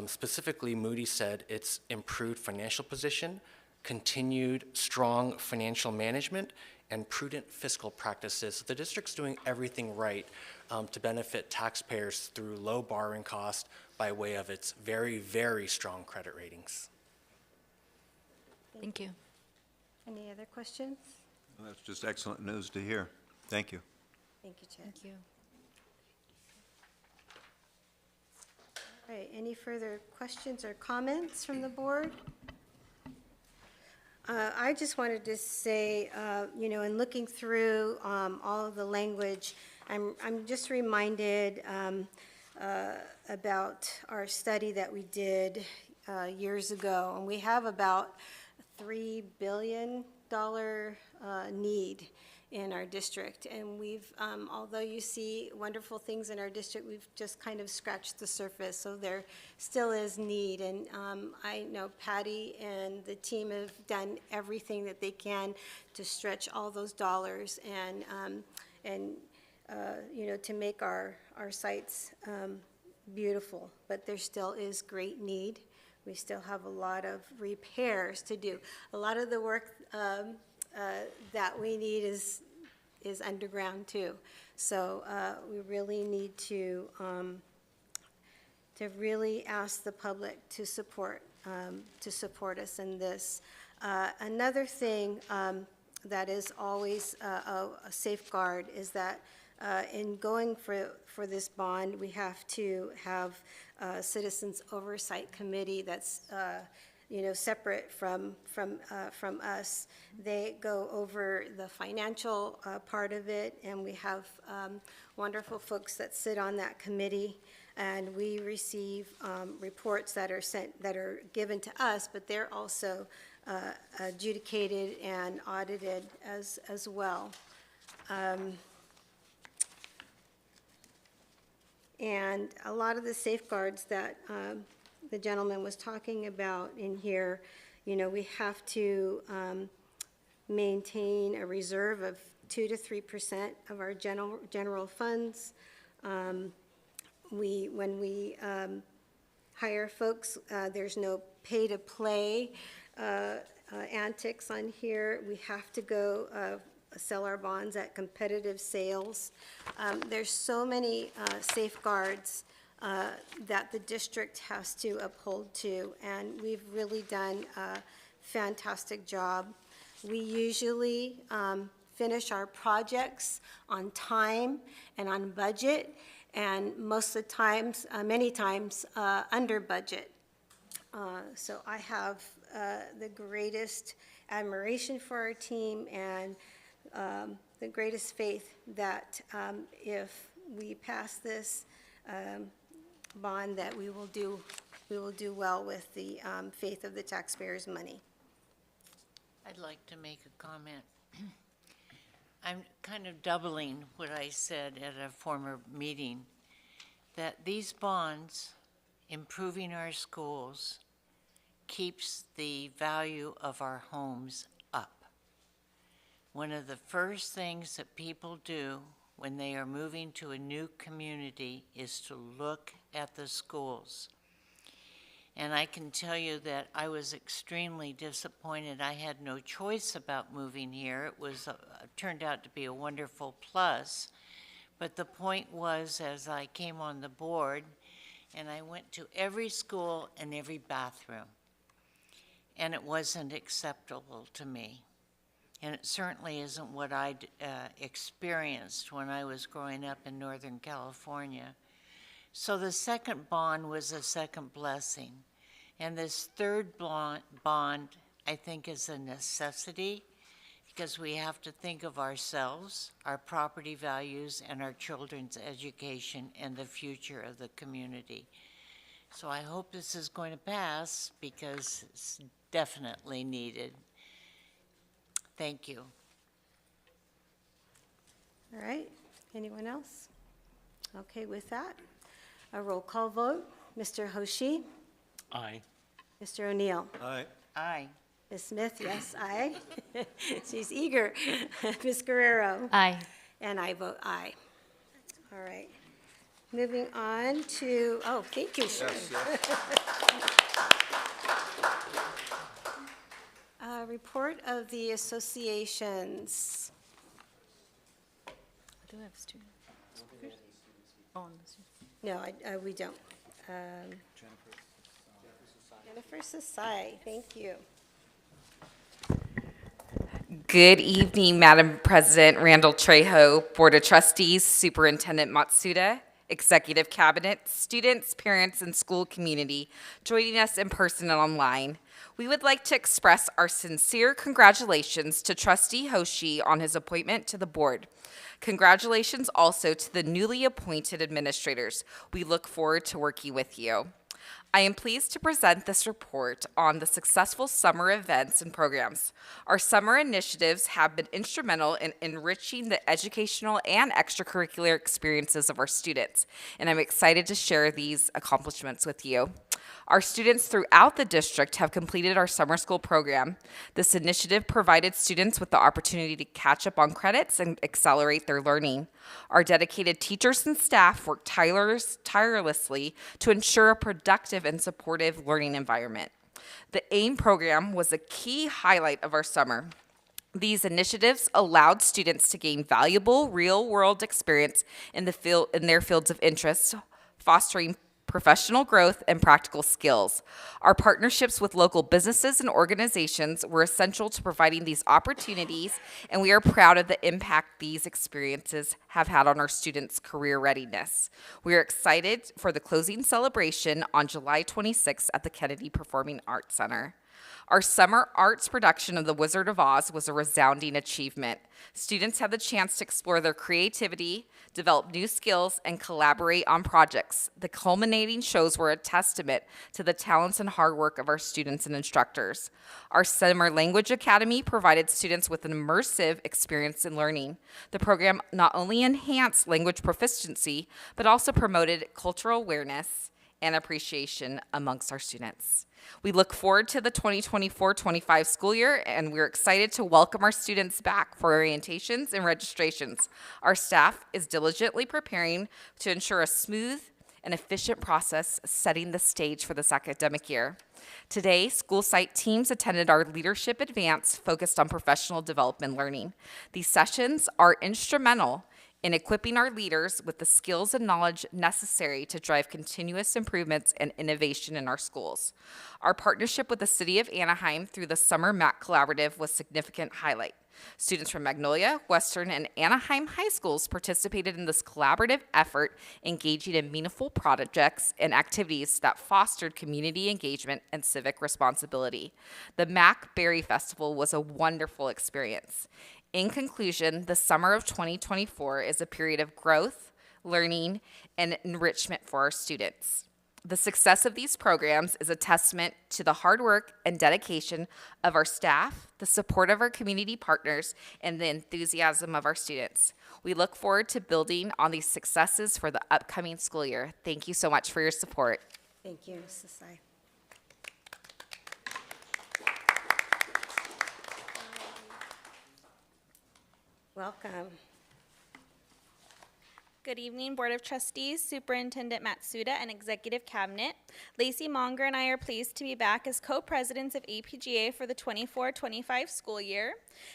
specifically Moody's said its improved financial position, continued strong financial management, and prudent fiscal practices. So the district's doing everything right to benefit taxpayers through low borrowing costs by way of its very, very strong credit ratings. Thank you. Any other questions? Well, that's just excellent news to hear. Thank you. Thank you, Chad. Thank you. All right, any further questions or comments from the board? I just wanted to say, in looking through all of the language, I'm just reminded about our study that we did years ago, and we have about $3 billion need in our district, and we've, although you see wonderful things in our district, we've just kind of scratched the surface, so there still is need, and I know Patty and the team have done everything that they can to stretch all those dollars and to make our sites beautiful, but there still is great need. We still have a lot of repairs to do. A lot of the work that we need is underground too. So we really need to really ask the public to support us in this. Another thing that is always a safeguard is that in going for this bond, we have to have a Citizens Oversight Committee that's separate from us. They go over the financial part of it, and we have wonderful folks that sit on that committee, and we receive reports that are given to us, but they're also adjudicated and audited as well. And a lot of the safeguards that the gentleman was talking about in here, we have to maintain a reserve of 2 to 3% of our general funds. When we hire folks, there's no pay-to-play antics on here. We have to go sell our bonds at competitive sales. There's so many safeguards that the district has to uphold to, and we've really done a fantastic job. We usually finish our projects on time and on budget, and most of the times, many times, under budget. So I have the greatest admiration for our team and the greatest faith that if we pass this bond, that we will do well with the faith of the taxpayers' money. I'd like to make a comment. I'm kind of doubling what I said at a former meeting, that these bonds, improving our schools, keeps the value of our homes up. One of the first things that people do when they are moving to a new community is to look at the schools. And I can tell you that I was extremely disappointed. I had no choice about moving here. It was turned out to be a wonderful plus. But the point was, as I came on the board, and I went to every school and every bathroom, and it wasn't acceptable to me. And it certainly isn't what I'd experienced when I was growing up in Northern California. So the second bond was a second blessing. And this third bond, I think, is a necessity because we have to think of ourselves, our property values, and our children's education and the future of the community. So I hope this is going to pass because it's definitely needed. Thank you. All right, anyone else? Okay, with that, a roll call vote. Mr. Hoshi? Aye. Mr. O'Neill? Aye. Aye. Ms. Smith, yes, aye. She's eager. Ms. Guerrero? Aye. And I vote aye. All right. Moving on to, oh, thank you, Sharon. Report of the associations. Do we have students? Oh, No, we don't. Jennifer Sasai, thank you. Good evening, Madam President Randall Trejo, Board of Trustees, Superintendent Matsuda, Executive Cabinet, students, parents, and school community joining us in person and online. We would like to express our sincere congratulations to Trustee Hoshi on his appointment to the board. Congratulations also to the newly appointed administrators. We look forward to working with you. I am pleased to present this report on the successful summer events and programs. Our summer initiatives have been instrumental in enriching the educational and extracurricular experiences of our students, and I'm excited to share these accomplishments with you. Our students throughout the district have completed our summer school program. This initiative provided students with the opportunity to catch up on credits and accelerate their learning. Our dedicated teachers and staff worked tirelessly to ensure a productive and supportive learning environment. The AIM program was a key highlight of our summer. These initiatives allowed students to gain valuable real-world experience in their fields of interest, fostering professional growth, and practical skills. Our partnerships with local businesses and organizations were essential to providing these opportunities, and we are proud of the impact these experiences have had on our students' career readiness. We are excited for the closing celebration on July 26th at the Kennedy Performing Arts Center. Our summer arts production of The Wizard of Oz was a resounding achievement. Students had the chance to explore their creativity, develop new skills, and collaborate on projects. The culminating shows were a testament to the talents and hard work of our students and instructors. Our Summer Language Academy provided students with an immersive experience in learning. The program not only enhanced language proficiency, but also promoted cultural awareness and appreciation amongst our students. We look forward to the 2024-25 school year, and we're excited to welcome our students back for orientations and registrations. Our staff is diligently preparing to ensure a smooth and efficient process, setting the stage for this academic year. Today, school site teams attended our Leadership Advance focused on professional development learning. These sessions are instrumental in equipping our leaders with the skills and knowledge necessary to drive continuous improvements and innovation in our schools. Our partnership with the City of Anaheim through the Summer MAC Collaborative was a significant highlight. Students from Magnolia, Western, and Anaheim high schools participated in this collaborative effort, engaging in meaningful projects and activities that fostered community engagement and civic responsibility. The MAC Berry Festival was a wonderful experience. In conclusion, the summer of 2024 is a period of growth, learning, and enrichment for our students. The success of these programs is a testament to the hard work and dedication of our staff, the support of our community partners, and the enthusiasm of our students. We look forward to building on these successes for the upcoming school year. Thank you so much for your support. Thank you, Ms. Sasai. Welcome. Good evening, Board of Trustees, Superintendent Matsuda, and Executive Cabinet. Lacey Monger and I are pleased to be back as co-presidents of APGA for the 24-25 school year.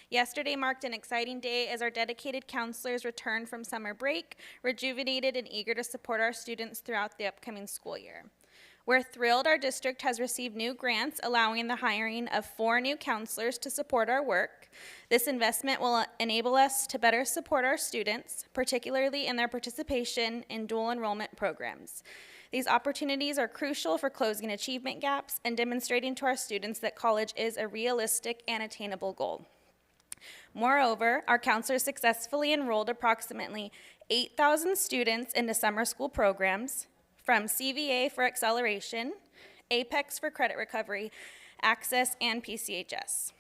Yesterday marked an exciting day as our dedicated counselors returned from summer break, rejuvenated and eager to support our students throughout the upcoming school year. We're thrilled our district has received new grants allowing the hiring of 4 new counselors to support our work. This investment will enable us to better support our students, particularly in their participation in dual enrollment programs. These opportunities are crucial for closing achievement gaps and demonstrating to our students that college is a realistic and attainable goal. Moreover, our counselors successfully enrolled approximately 8,000 students into summer school programs, from CVA for acceleration, APEX for credit recovery, Access, and PCHS.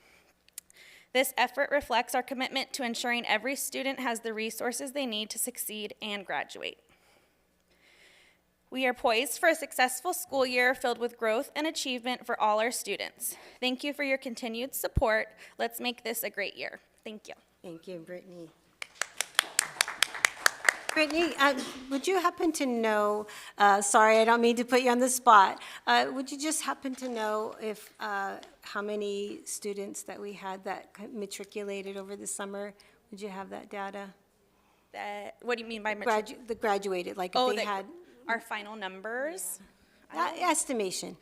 This effort reflects our commitment to ensuring every student has the resources they need to succeed and graduate. We are poised for a successful school year filled with growth and achievement for all our students. Thank you for your continued support. Let's make this a great year. Thank you. Thank you, Brittany. Brittany, would you happen to know, sorry, I don't mean to put you on the spot, would you just happen to know if, how many students that we had that matriculated over the summer? Would you have that data? What do you mean by The graduated, like if they had. Our final numbers? Estimation.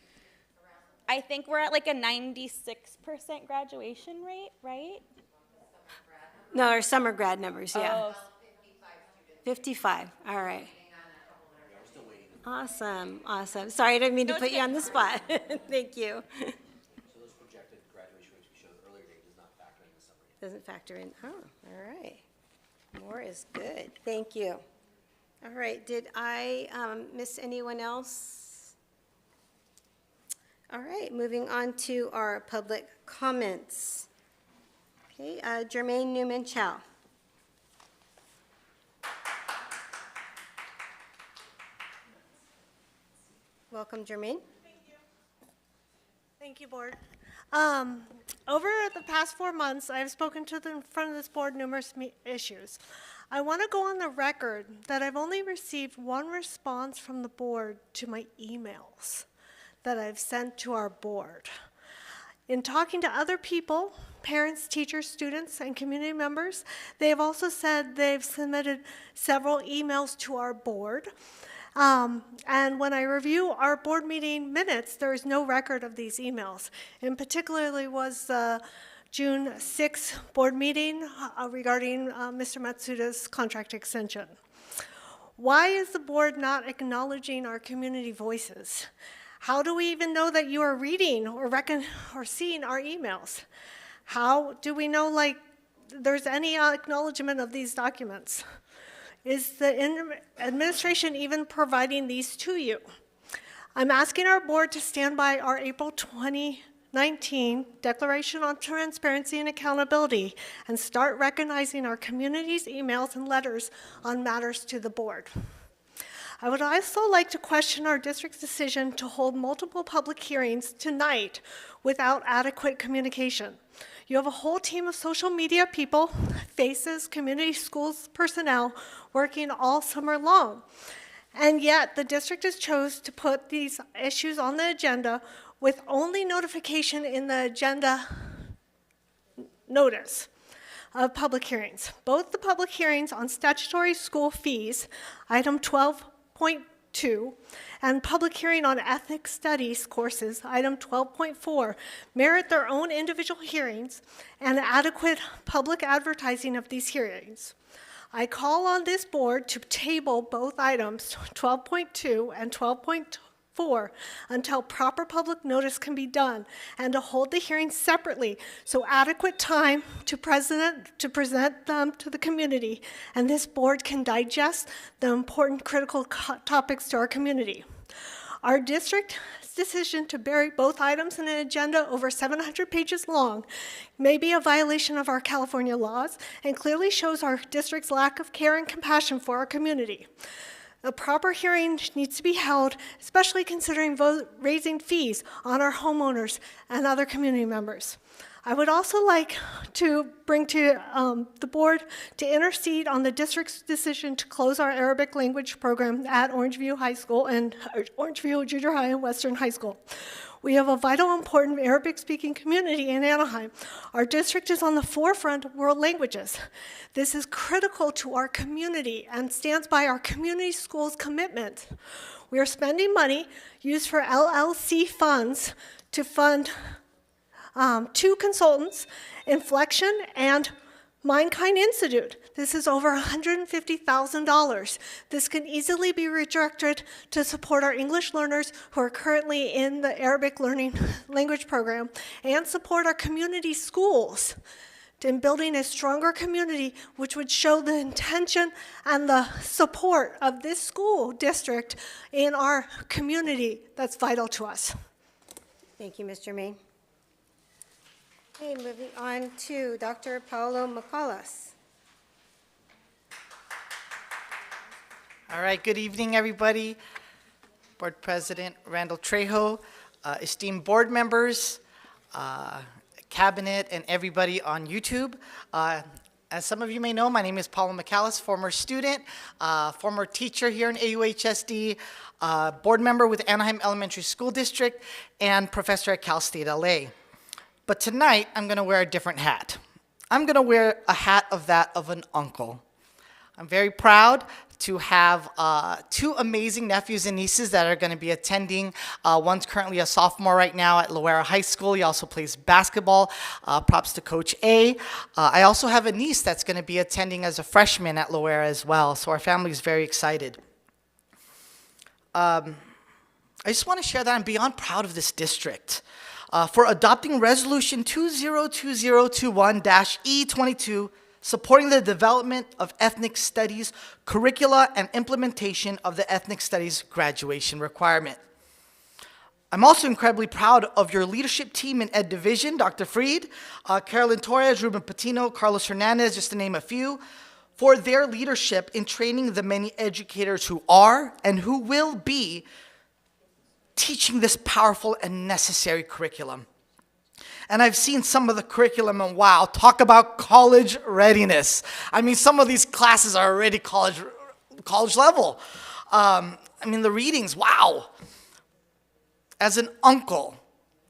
I think we're at like a 96% graduation rate, right? No, our summer grad numbers, yeah. Oh, 55, all right. Awesome, awesome. Sorry, I didn't mean to put you on the spot. Thank you. So those projected graduation rates we showed earlier date does not factor in the summer yet. Doesn't factor in, oh, all right. More is good, thank you. All right, did I miss anyone else? All right, moving on to our public comments. Okay, Jermaine Newman-Chow. Welcome, Jermaine. Thank you, Board. Over the past 4 months, I have spoken to the in front of this board numerous issues. I want to go on the record that I've only received one response from the board to my emails that I've sent to our board. In talking to other people, parents, teachers, students, and community members, they have also said they've submitted several emails to our board. And when I review our board meeting minutes, there is no record of these emails. In particularly was the June 6th board meeting regarding Mr. Matsuda's contract extension. Why is the board not acknowledging our community voices? How do we even know that you are reading or seeing our emails? How do we know there's any acknowledgement of these documents? Is the administration even providing these to you? I'm asking our board to stand by our April 2019 Declaration on Transparency and Accountability and start recognizing our community's emails and letters on matters to the board. I would also like to question our district's decision to hold multiple public hearings tonight without adequate communication. You have a whole team of social media people, faces, community schools personnel working all summer long. And yet the district has chose to put these issues on the agenda with only notification in the agenda notice of public hearings. Both the public hearings on statutory school fees, item 12.2, and public hearing on ethnic studies courses, item 12.4, merit their own individual hearings and adequate public advertising of these hearings. I call on this board to table both items, 12.2 and 12.4, until proper public notice can be done, and to hold the hearings separately so adequate time to present them to the community, and this board can digest the important critical topics to our community. Our district's decision to bury both items in an agenda over 700 pages long may be a violation of our California laws and clearly shows our district's lack of care and compassion for our community. A proper hearing needs to be held, especially considering raising fees on our homeowners and other community members. I would also like to bring to the board to intercede on the district's decision to close our Arabic language program at Orangeview High School and Orangeview Junior High and Western High School. We have a vital, important Arabic-speaking community in Anaheim. Our district is on the forefront of world languages. This is critical to our community and stands by our community schools' commitment. We are spending money used for LLC funds to fund 2 consultants, Inflection and Mindkind Institute. This is over $150,000. This can easily be redirected to support our English learners who are currently in the Arabic learning language program and support our community schools in building a stronger community, which would show the intention and the support of this school district in our community that's vital to us. Thank you, Mr. May. Okay, moving on to Dr. Paulo Macalas. All right, good evening, everybody. Board President Randall Trejo, esteemed board members, cabinet, and everybody on YouTube. As some of you may know, my name is Paulo Macalas, former student, former teacher here in AUHSD, board member with Anaheim Elementary School District, and professor at Cal State LA. But tonight, I'm gonna wear a different hat. I'm gonna wear a hat of that of an uncle. I'm very proud to have two amazing nephews and nieces that are going to be attending. One's currently a sophomore right now at Loera High School. He also plays basketball. Props to Coach A. I also have a niece that's going to be attending as a freshman at Loera as well, so our family is very excited. I just want to share that I'm beyond proud of this district for adopting Resolution 202021-E22, supporting the development of ethnic studies curricula and implementation of the ethnic studies graduation requirement. I'm also incredibly proud of your leadership team in Ed Division, Dr. Freed, Carolyn Torres, Ruben Patino, Carlos Hernandez, just to name a few, for their leadership in training the many educators who are and who will be teaching this powerful and necessary curriculum. And I've seen some of the curriculum, and wow, talk about college readiness. I mean, some of these classes are already college level. I mean, the readings, wow. As an uncle,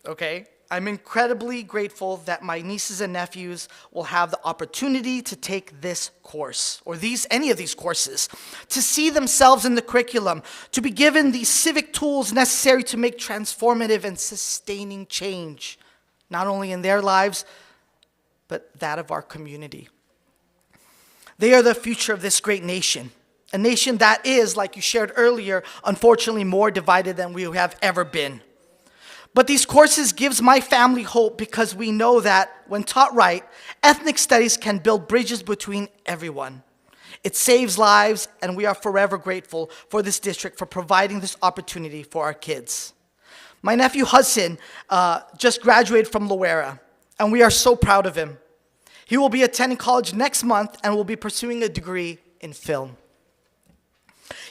okay, I'm incredibly grateful that my nieces and nephews will have the opportunity to take this course, or any of these courses, to see themselves in the curriculum, to be given the civic tools necessary to make transformative and sustaining change, not only in their lives, but that of our community. They are the future of this great nation, a nation that is, like you shared earlier, unfortunately more divided than we have ever been. But these courses gives my family hope because we know that when taught right, ethnic studies can build bridges between everyone. It saves lives, and we are forever grateful for this district for providing this opportunity for our kids. My nephew Hudson just graduated from Loera, and we are so proud of him. He will be attending college next month and will be pursuing a degree in film.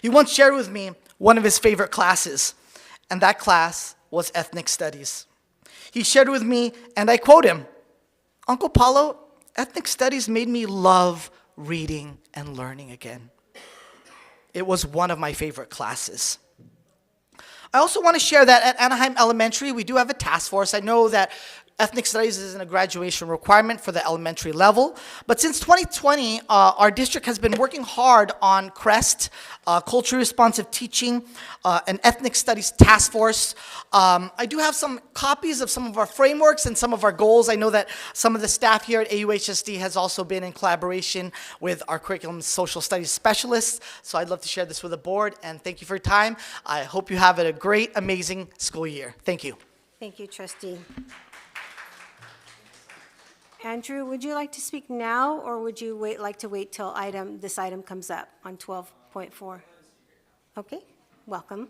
He once shared with me one of his favorite classes, and that class was ethnic studies. He shared with me, and I quote him, "Uncle Paulo, ethnic studies made me love reading and learning again." It was one of my favorite classes. I also want to share that at Anaheim Elementary, we do have a task force. I know that ethnic studies isn't a graduation requirement for the elementary level, but since 2020, our district has been working hard on CREST, culturally responsive teaching, an ethnic studies task force. I do have some copies of some of our frameworks and some of our goals. I know that some of the staff here at AUHSD has also been in collaboration with our curriculum social studies specialists, so I'd love to share this with the board, and thank you for your time. I hope you have a great, amazing school year. Thank you. Thank you, trustee. Andrew, would you like to speak now, or would you like to wait till this item comes up on 12.4? Okay, welcome.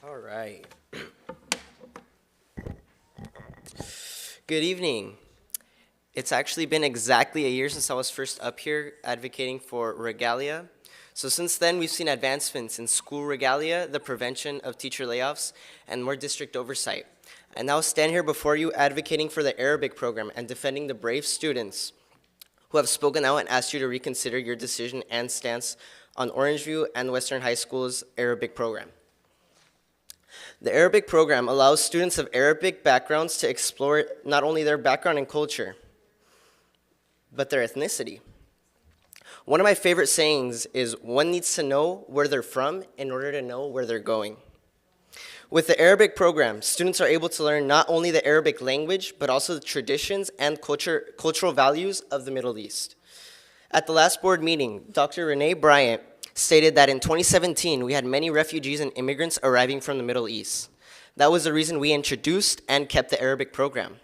All right. Good evening. It's actually been exactly a year since I was first up here advocating for regalia. So since then, we've seen advancements in school regalia, the prevention of teacher layoffs, and more district oversight. I now stand here before you advocating for the Arabic program and defending the brave students who have spoken out and asked you to reconsider your decision and stance on Orangeview and Western High School's Arabic program. The Arabic program allows students of Arabic backgrounds to explore not only their background and culture, but their ethnicity. One of my favorite sayings is, one needs to know where they're from in order to know where they're going. With the Arabic program, students are able to learn not only the Arabic language, but also the traditions and cultural values of the Middle East. At the last board meeting, Dr. Renee Bryant stated that in 2017, we had many refugees and immigrants arriving from the Middle East. That was the reason we introduced and kept the Arabic program.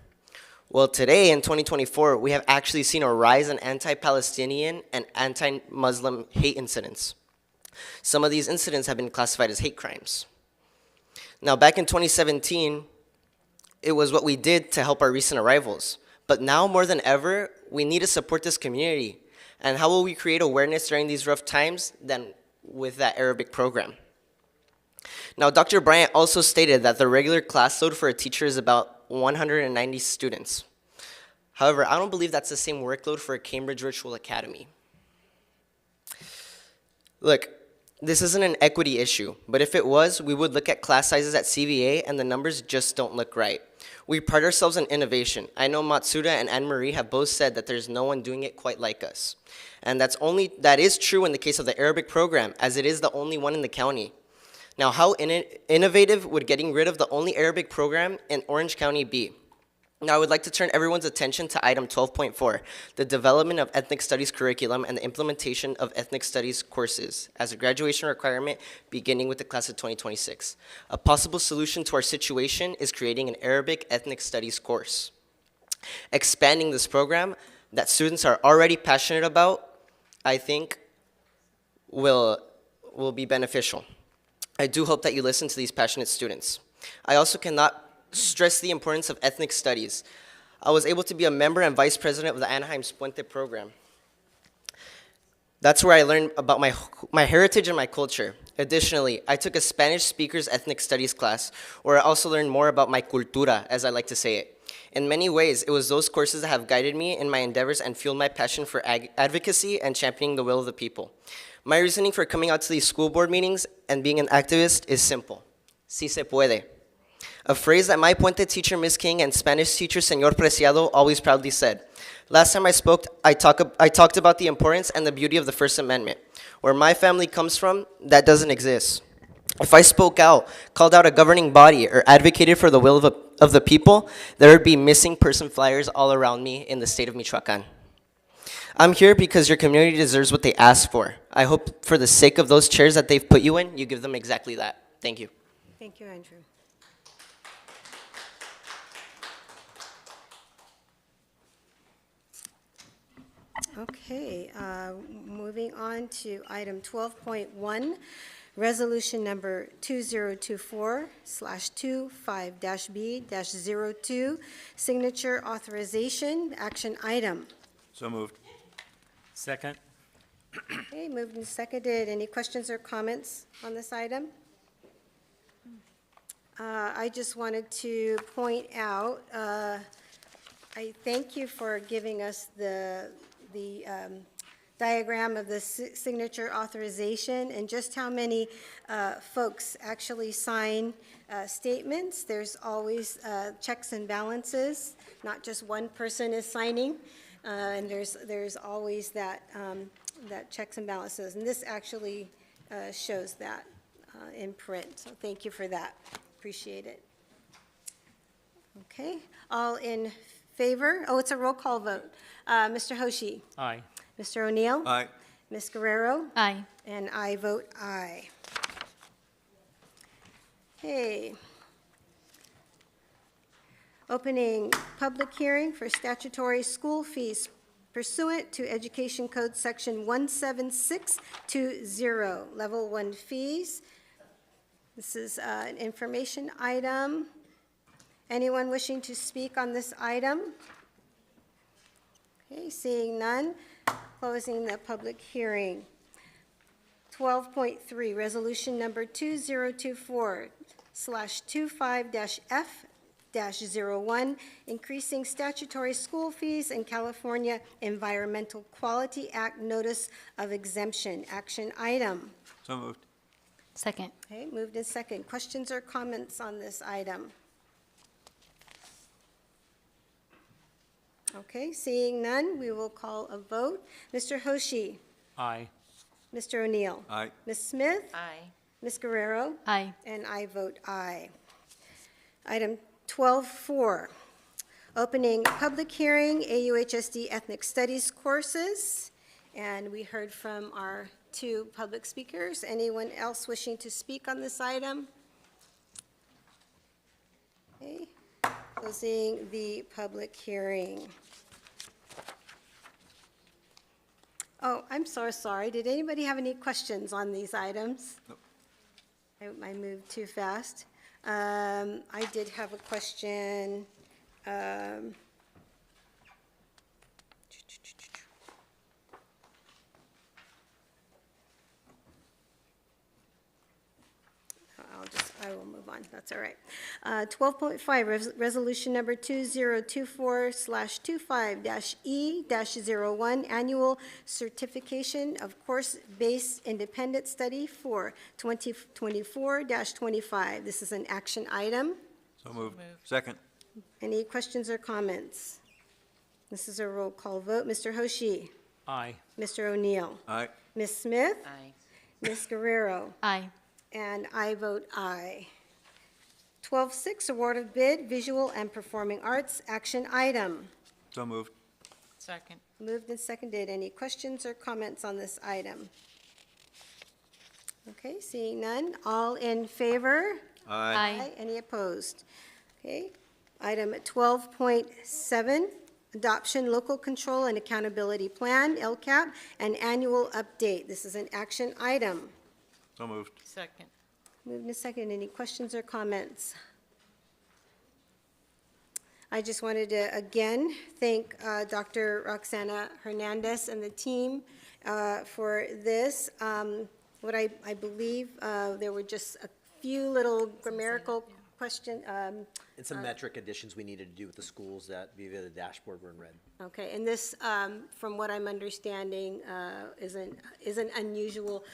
Well, today in 2024, we have actually seen a rise in anti-Palestinian and anti-Muslim hate incidents. Some of these incidents have been classified as hate crimes. Now, back in 2017, it was what we did to help our recent arrivals. But now, more than ever, we need to support this community. And how will we create awareness during these rough times than with that Arabic program? Now, Dr. Bryant also stated that the regular class load for a teacher is about 190 students. However, I don't believe that's the same workload for a Cambridge Virtual Academy. Look, this isn't an equity issue, but if it was, we would look at class sizes at CVA and the numbers just don't look right. We pride ourselves in innovation. I know Matsuda and Anne-Marie have both said that there's no one doing it quite like us. And that is true in the case of the Arabic program, as it is the only one in the county. Now, how innovative would getting rid of the only Arabic program in Orange County be? Now, I would like to turn everyone's attention to item 12.4, the development of ethnic studies curriculum and the implementation of ethnic studies courses as a graduation requirement beginning with the class of 2026. A possible solution to our situation is creating an Arabic ethnic studies course. Expanding this program that students are already passionate about, I think, will be beneficial. I do hope that you listen to these passionate students. I also cannot stress the importance of ethnic studies. I was able to be a member and vice president of the Anaheim's Puente program. That's where I learned about my heritage and my culture. Additionally, I took a Spanish speakers ethnic studies class where I also learned more about my cultura, as I like to say it. In many ways, it was those courses that have guided me in my endeavors and fueled my passion for advocacy and championing the will of the people. My reasoning for coming out to these school board meetings and being an activist is simple. Si se puede. A phrase that my Puente teacher, Ms. King, and Spanish teacher, Señor Preciado, always proudly said. Last time I spoke, I talked about the importance and the beauty of the First Amendment. Where my family comes from, that doesn't exist. If I spoke out, called out a governing body, or advocated for the will of the people, there would be missing person flyers all around me in the state of Michoacán. I'm here because your community deserves what they ask for. I hope for the sake of those chairs that they've put you in, you give them exactly that. Thank you. Thank you, Andrew. Okay, moving on to item 12.1, resolution number 2024/25-B-02, signature authorization, action item. So moved. Second. Okay, moved and seconded. Any questions or comments on this item? I just wanted to point out, I thank you for giving us the diagram of the signature authorization and just how many folks actually sign statements. There's always checks and balances, not just one person is signing, and there's always that checks and balances. And this actually shows that in print, so thank you for that. Appreciate it. Okay, all in favor? Oh, it's a roll call vote. Mr. Hoshi? Aye. Mr. O'Neill? Aye. Ms. Guerrero? Aye. And I vote aye. Okay. Opening public hearing for statutory school fees pursuant to Education Code Section 17620, Level 1 fees. This is an information item. Anyone wishing to speak on this item? Okay, seeing none, closing the public hearing. 12.3, resolution number 2024/25-F-01, increasing statutory school fees and California Environmental Quality Act notice of exemption, action item. So moved. Second. Okay, moved in second. Questions or comments on this item? Okay, seeing none, we will call a vote. Mr. Hoshi? Aye. Mr. O'Neill? Aye. Ms. Smith? Aye. Ms. Guerrero? Aye. And I vote aye. Item 12.4, opening public hearing, AUHSD Ethnic Studies courses. And we heard from our two public speakers. Anyone else wishing to speak on this item? Okay, closing the public hearing. Oh, I'm so sorry. Did anybody have any questions on these items? Nope. I moved too fast. I did have a question. I will move on, that's all right. 12.5, resolution number 2024/25-E-01, annual certification of course-based independent study for 2024-25. This is an action item. So moved. Second. Any questions or comments? This is a roll call vote. Mr. Hoshi? Aye. Mr. O'Neill? Aye. Ms. Smith? Aye. Ms. Guerrero? Aye. And I vote aye. 12.6, award of bid, visual and performing arts, action item. So moved. Second. Moved and seconded. Any questions or comments on this item? Okay, seeing none. All in favor? Aye. Any opposed? Okay. Item 12.7, adoption, local control and accountability plan, LCAP, and annual update. This is an action item. So moved. Second. Moved and seconded. Any questions or comments? I just wanted to, again, thank Dr. Roxana Hernandez and the team for this. What I believe, there were just a few little grammatical questions. And some metric additions we needed to do with the schools that via the dashboard were in red. Okay, and this, from what I'm understanding, isn't unusual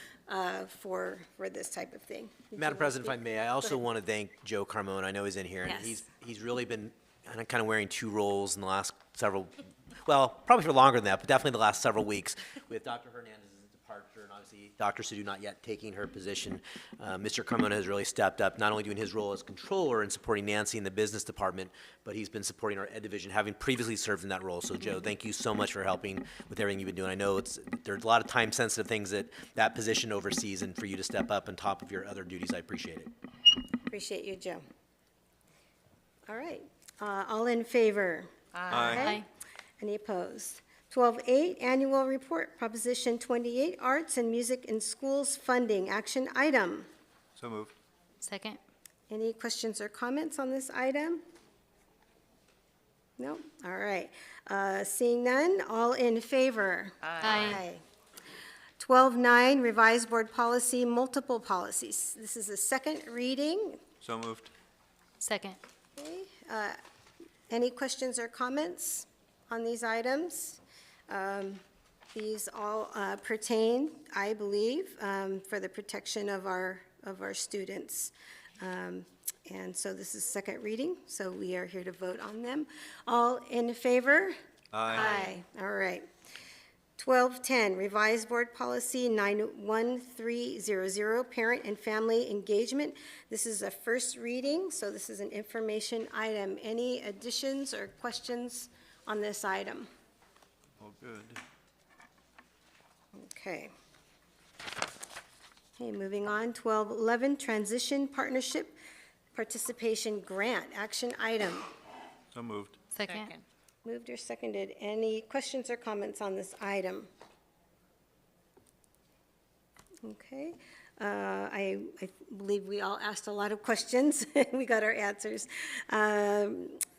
for this type of thing. Did you Madam want to President, if I speak? may, I Go also ahead. want to thank Joe Carmona. I know he's in here, and Yes. he's really been kind of wearing two roles in the last several, well, probably for longer than that, but definitely the last several weeks with Dr. Hernandez's departure and obviously Dr. Sidhu not yet taking her position. Mr. Carmona has really stepped up, not only doing his role as controller and supporting Nancy in the business department, but he's been supporting our ed division, having previously served in that role. So Joe, thank you so much for helping with everything you've been doing. I know there's a lot of time sensitive things that position oversees, and for you to step up on top of your other duties, I appreciate it. Appreciate you, Joe. All right, all in favor? Aye. Any opposed? 12.8, annual report, Proposition 28, arts and music in schools funding, action item. So moved. Second. Any questions or comments on this item? No? All right. Seeing none, all in favor? Aye. 12.9, revised board policy, multiple policies. This is a second reading. So moved. Second. Okay, any questions or comments on these items? These all pertain, I believe, for the protection of our students. And so this is second reading, so we are here to vote on them. All in favor? Aye. All right. 12.10, revised board policy 91300, parent and family engagement. This is a first reading, so this is an information item. Any additions or questions on this item? All good. Okay. Okay, moving on, 12.11, transition partnership participation grant, action item. So moved. Second. Moved or seconded. Any questions or comments on this item? Okay. I believe we all asked a lot of questions. We got our answers.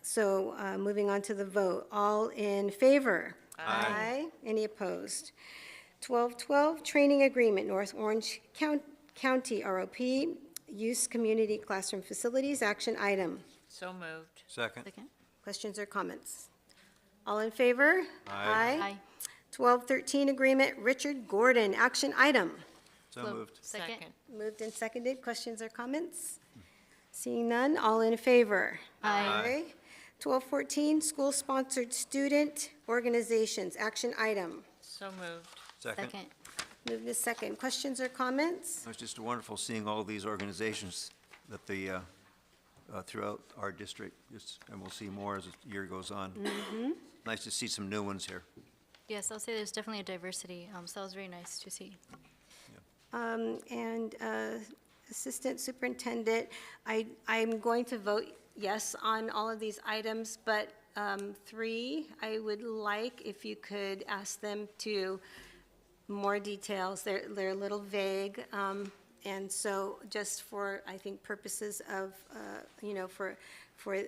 So moving on to the vote. All in favor? Aye. Any opposed? 12.12, training agreement, North Orange County ROP, use community classroom facilities, action item. So moved. Second. Second. Questions or comments? All in favor? Aye. 12.13, agreement, Richard Gordon, action item. So moved. Second. Moved and seconded. Questions or comments? Seeing none, all in favor? Aye. 12.14, school-sponsored student organizations, action item. So moved. Second. Second. Moved to second. Questions or comments? It's just wonderful seeing all these organizations that throughout our district, and we'll see more as the year goes on. Nice to see some new ones here. Yes, I'll say there's definitely a diversity, so that was very nice to see. And Assistant Superintendent, I'm going to vote yes on all of these items, but 3, I would like if you could ask them to more details. They're a little vague, and so just for, I think, purposes of, for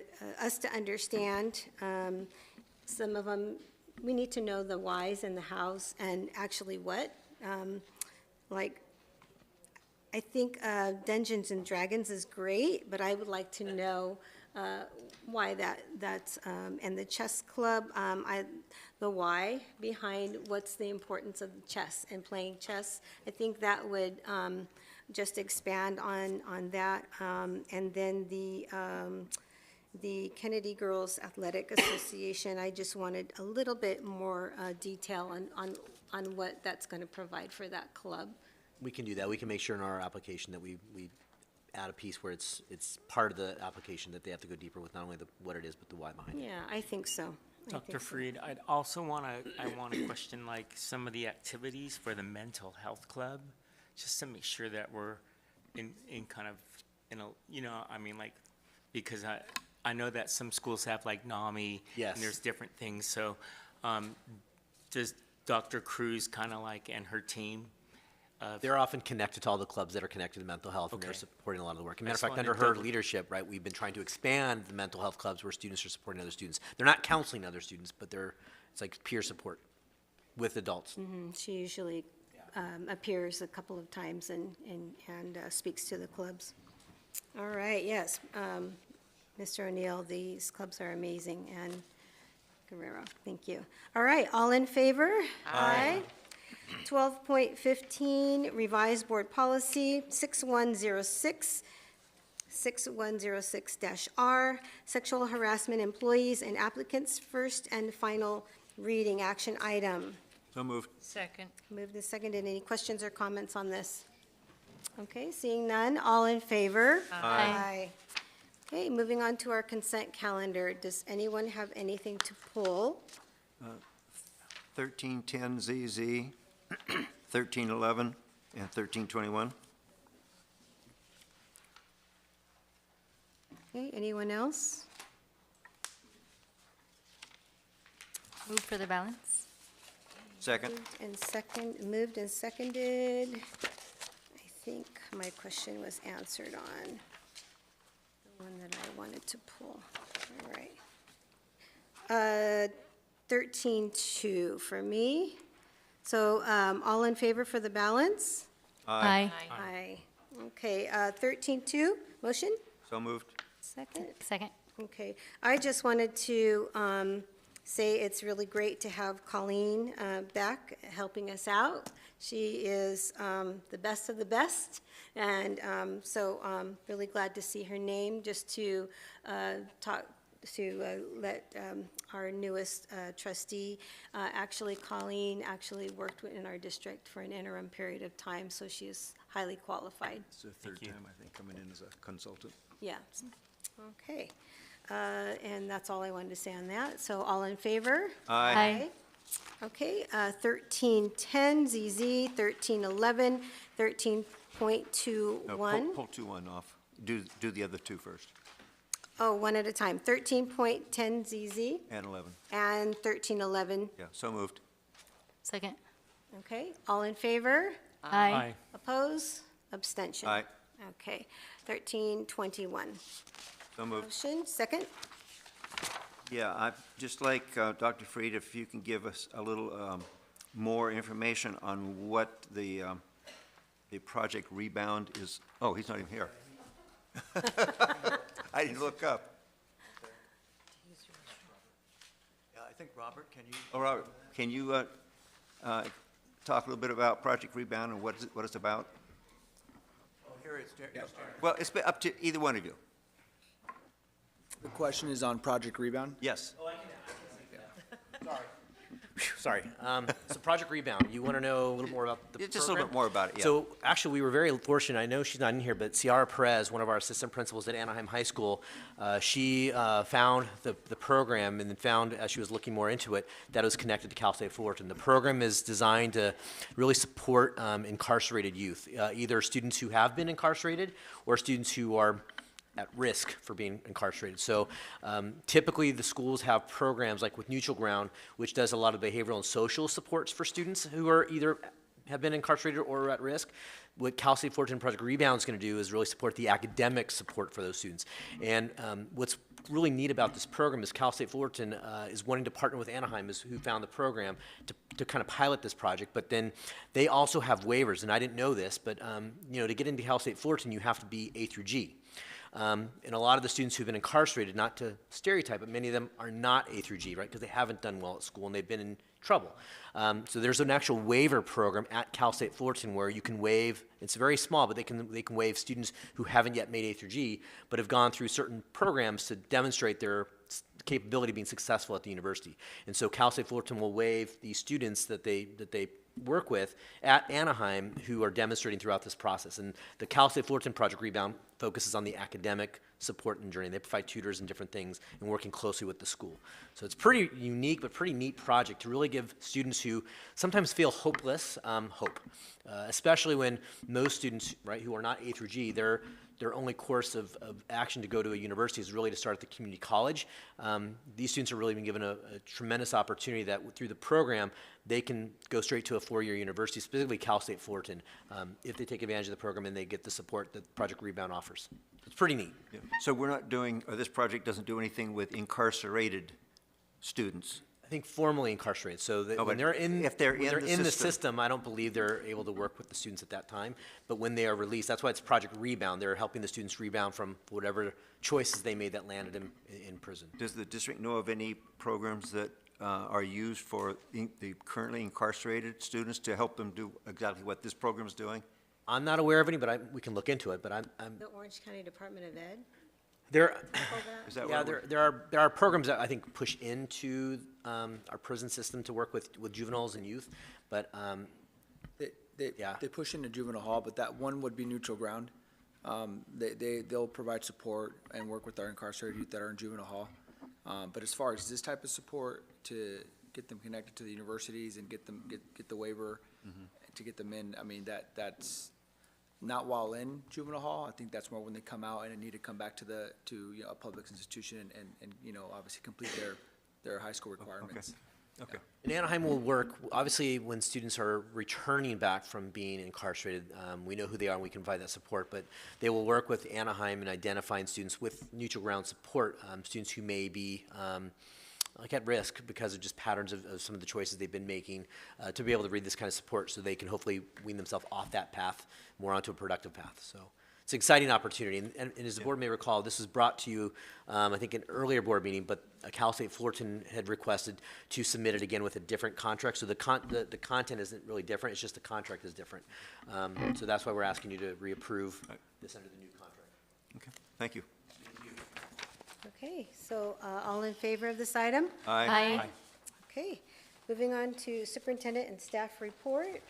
us to understand, some of them, we need to know the whys and the hows and actually what. Like, I think Dungeons and Dragons is great, but I would like to know why that's, and the chess club, the why behind what's the importance of chess and playing chess. I think that would just expand on that. And then the Kennedy Girls Athletic Association, I just wanted a little bit more detail on what that's going to provide for that club. We can do that. We can make sure in our application that we add a piece where it's part of the application that they have to go deeper with not only what it is, but the why behind it. Yeah, I think so. Dr. Freed, I'd also want to question like some of the activities for the mental health club, just to make sure that we're in kind of, I mean, like, because I know that some schools have like NAMI. Yes. And there's different things. So does Dr. Cruz kind of like, and her team? They're often connected to all the clubs that are connected to mental health, and they're supporting a lot of the work. As a matter of fact, under her leadership, right, we've been trying to expand the mental health clubs where students are supporting other students. They're not counseling other students, but it's like peer support with adults. She usually appears a couple of times and speaks to the clubs. All right, yes. Mr. O'Neill, these clubs are amazing, and Guerrero, thank you. All right, all in favor? Aye. 12.15, revised board policy 6106, 6106-R, sexual harassment employees and applicants, first and final reading action item. So moved. Second. Moved and seconded. Any questions or comments on this? Okay, seeing none, all in favor? Aye. Okay, moving on to our consent calendar. Does anyone have anything to pull? 1310 ZZ, 1311, and 1321. Okay, anyone else? Move for the balance. Second. Moved and seconded. I think my question was answered on the one that I wanted to pull. All right. 13-2 for me. So all in favor for the balance? Aye. Aye. Okay, 13-2, motion? So moved. Second? Second. Okay, I just wanted to say it's really great to have Colleen back helping us out. She is the best of the best, and so really glad to see her name, just to let our newest trustee, actually Colleen, actually worked in our district for an interim period of time, so she is highly qualified. It's the third time, I think, coming in as a consultant. Yeah, okay. And that's all I wanted to say on that. So all in favor? Aye. Okay, 1310 ZZ, 1311, 13.21. No, pull 2-1 off. Do the other two first. Oh, one at a time. 13.10 ZZ And 11. and 1311. Yeah, so moved. Second. Okay, all in favor? Aye. Oppose? Abstention? Aye. Okay, 1321. So moved. Motion, second? Yeah, I'd just like, Dr. Freed, if you can give us a little more information on what the Project Rebound is. Oh, he's not even here. I didn't look up. Yeah, I think, Robert, can you? Oh, Robert, can you talk a little bit about Project Rebound and what it's about? Oh, here it's Darren. Well, it's up to either one of you. The question is on Project Rebound? Yes. Sorry. So Project Rebound, you want to know a little more about the Yeah, just a program? little bit more about it, yeah. So actually, we were very fortunate. I know she's not in here, but Ciara Perez, one of our assistant principals at Anaheim High School, she found the program and then found, as she was looking more into it, that it was connected to Cal State Fullerton. The program is designed to really support incarcerated youth, either students who have been incarcerated or students who are at risk for being incarcerated. So typically the schools have programs like with Neutral Ground, which does a lot of behavioral and social supports for students who are either have been incarcerated or are at risk. What Cal State Fullerton Project Rebound is going to do is really support the academic support for those students. And what's really neat about this program is Cal State Fullerton is wanting to partner with Anaheim, who found the program, to kind of pilot this project. But then they also have waivers, and I didn't know this, but you know, to get into Cal State Fullerton, you have to be A through G. And a lot of the students who've been incarcerated, not to stereotype, but many of them are not A through G, right? Because they haven't done well at school and they've been in trouble. So there's an actual waiver program at Cal State Fullerton where you can waive, it's very small, but they can waive students who haven't yet made A through G, but have gone through certain programs to demonstrate their capability of being successful at the university. And so Cal State Fullerton will waive these students that they work with at Anaheim who are demonstrating throughout this process. And the Cal State Fullerton Project Rebound focuses on the academic support and journey. They provide tutors and different things and working closely with the school. So it's pretty unique but pretty neat project to really give students who sometimes feel hopeless hope, especially when most students, right, who are not A through G, their only course of action to go to a university is really to start at the community college. These students are really being given a tremendous opportunity that through the program, they can go straight to a four-year university, specifically Cal State Fullerton, if they take advantage of the program and they get the support that Project Rebound offers. It's pretty neat. Yeah. So we're not doing, or this project doesn't do anything with incarcerated students? I think formally incarcerated. So that No, when but they're in, if they're when in the system. system, I don't believe they're able to work with the students at that time. But when they are released, that's why it's Project Rebound. They're helping the students rebound from whatever choices they made that landed them in prison. Does the district know of any programs that are used for the currently incarcerated students to help them do exactly what this program is doing? I'm not aware of any, but we can look into it. But I'm The Orange County Department of Ed? there. Is that Yeah, what there are programs that I think push into our prison system to work with juveniles and youth, but They push into juvenile hall, but that one would be Neutral Ground. They'll provide support and work with our incarcerated youth that are in juvenile hall. But as far as this type of support to get them connected to the universities and get the waiver to get them in, I mean, that's not while in juvenile hall. I think that's more when they come out and they need to come back to a public institution and obviously complete their high school requirements. Okay. And Anaheim will work, obviously, when students are returning back from being incarcerated, we know who they are and we can provide that support, but they will work with Anaheim in identifying students with Neutral Ground support, students who may be like at risk because of just patterns of some of the choices they've been making, to be able to read this kind of support so they can hopefully wean themselves off that path, more onto a productive path. So it's an exciting opportunity. And as the board may recall, this was brought to you, I think, an earlier board meeting, but Cal State Fullerton had requested to submit it again with a different contract. So the content isn't really different, it's just the contract is different. So that's why we're asking you to reapprove this under the new contract. Okay, thank you. Okay, so all in favor of this item? Aye. Aye. Okay, moving on to superintendent and staff report.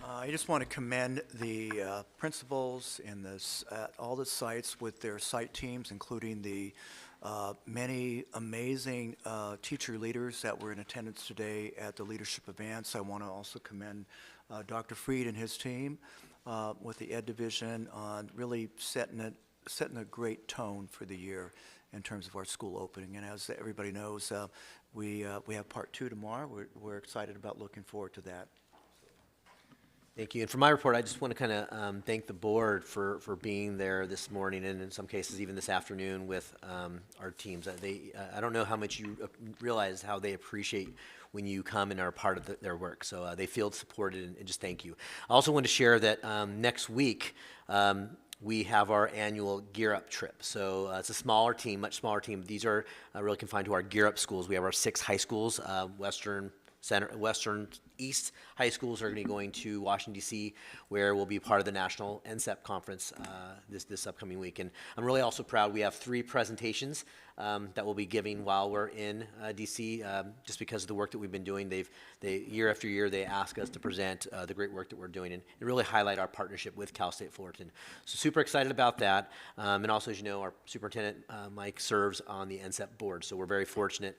I just want to commend the principals in this, at all the sites with their site teams, including the many amazing teacher leaders that were in attendance today at the leadership events. I want to also commend Dr. Freed and his team with the Ed Division on really setting a great tone for the year in terms of our school opening. And as everybody knows, we have part 2 tomorrow. We're excited about looking forward to that. Thank you. And for my report, I just want to kind of thank the board for being there this morning and in some cases even this afternoon with our teams. I don't know how much you realize how they appreciate when you come and are part of their work. So they feel supported and just thank you. I also want to share that next week we have our annual Gear Up trip. So it's a smaller team, much smaller team. These are really confined to our Gear Up schools. We have our 6 high schools, Western, Western East high schools are going to be going to Washington, D.C., where we'll be part of the National NCEP conference this upcoming week. And I'm really also proud we have 3 presentations that we'll be giving while we're in D.C. Just because of the work that we've been doing. They year after year, they ask us to present the great work that we're doing and really highlight our partnership with Cal State Fullerton. So super excited about that. And also, as you know, our superintendent, Mike, serves on the NCEP board. So we're very fortunate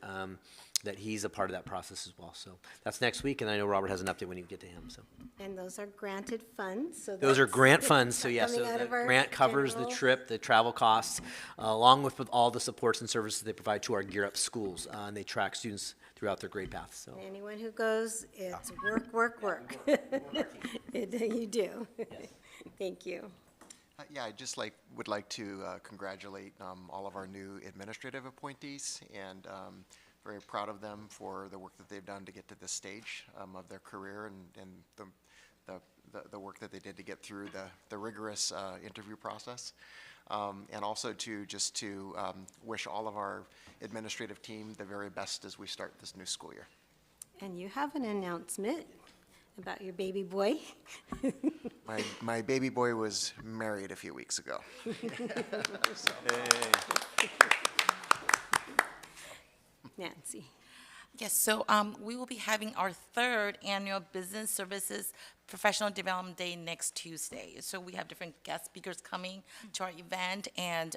that he's a part of that process as well. So that's next week, and I know Robert has an update when you get to him. So And those are granted funds, so those are that's grant funds. So yes, coming so out the of our grant covers general- the trip, the travel costs, along with all the supports and services they provide to our Gear Up schools, and they track students throughout their grade paths. So Anyone who goes, it's work, work, work. You do. Thank you. Yeah, I just would like to congratulate all of our new administrative appointees, and very proud of them for the work that they've done to get to this stage of their career, and the work that they did to get through the rigorous interview process. And also to wish all of our administrative team the very best as we start this new school year. And you have an announcement about your baby boy. My baby boy was married a few weeks ago. Nancy. Yes, so we will be having our 3rd annual Business Services Professional Development Day next Tuesday. So we have different guest speakers coming to our event, and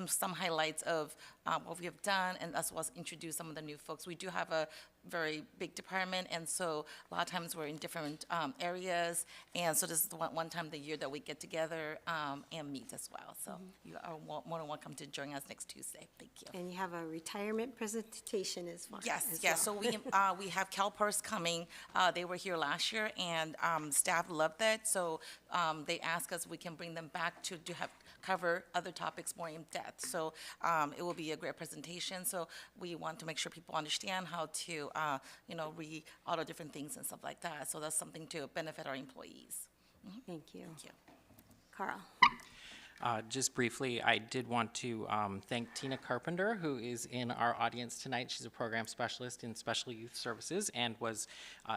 some highlights of what we have done, and as well as introduce some of the new folks. We do have a very big department, and so a lot of times we're in different areas, and so this is the one time of the year that we get together and meet as well. So you are more than welcome to join us next Tuesday. Thank you. And you have a retirement presentation as well. Yes, yes. So we have CalPERS coming. They were here last year, and staff loved that. So they asked us if we can bring them back to cover other topics more in depth. So it will be a great presentation. So we want to make sure people understand how to read all the different things and stuff like that. So that's something to benefit our employees. Thank you. Thank you. Carl. Just briefly, I did want to thank Tina Carpenter, who is in our audience tonight. She's a program specialist in special youth services and was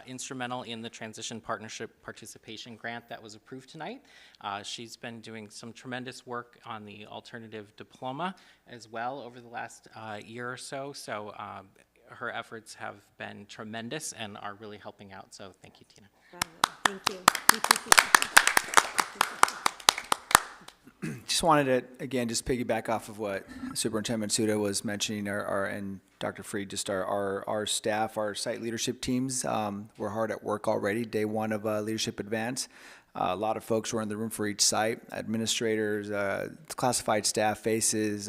instrumental in the Transition Partnership Participation Grant that was approved tonight. She's been doing some tremendous work on the alternative diploma as well over the last year or so. So her efforts have been tremendous and are really helping out. So thank you, Tina. Bravo. Thank you. Just wanted to, again, just piggyback off of what Superintendent Matsuda was mentioning, and Dr. Freed, just our staff, our site leadership teams, were hard at work already, day one of Leadership Advance. A lot of folks were in the room for each site, administrators, classified staff faces,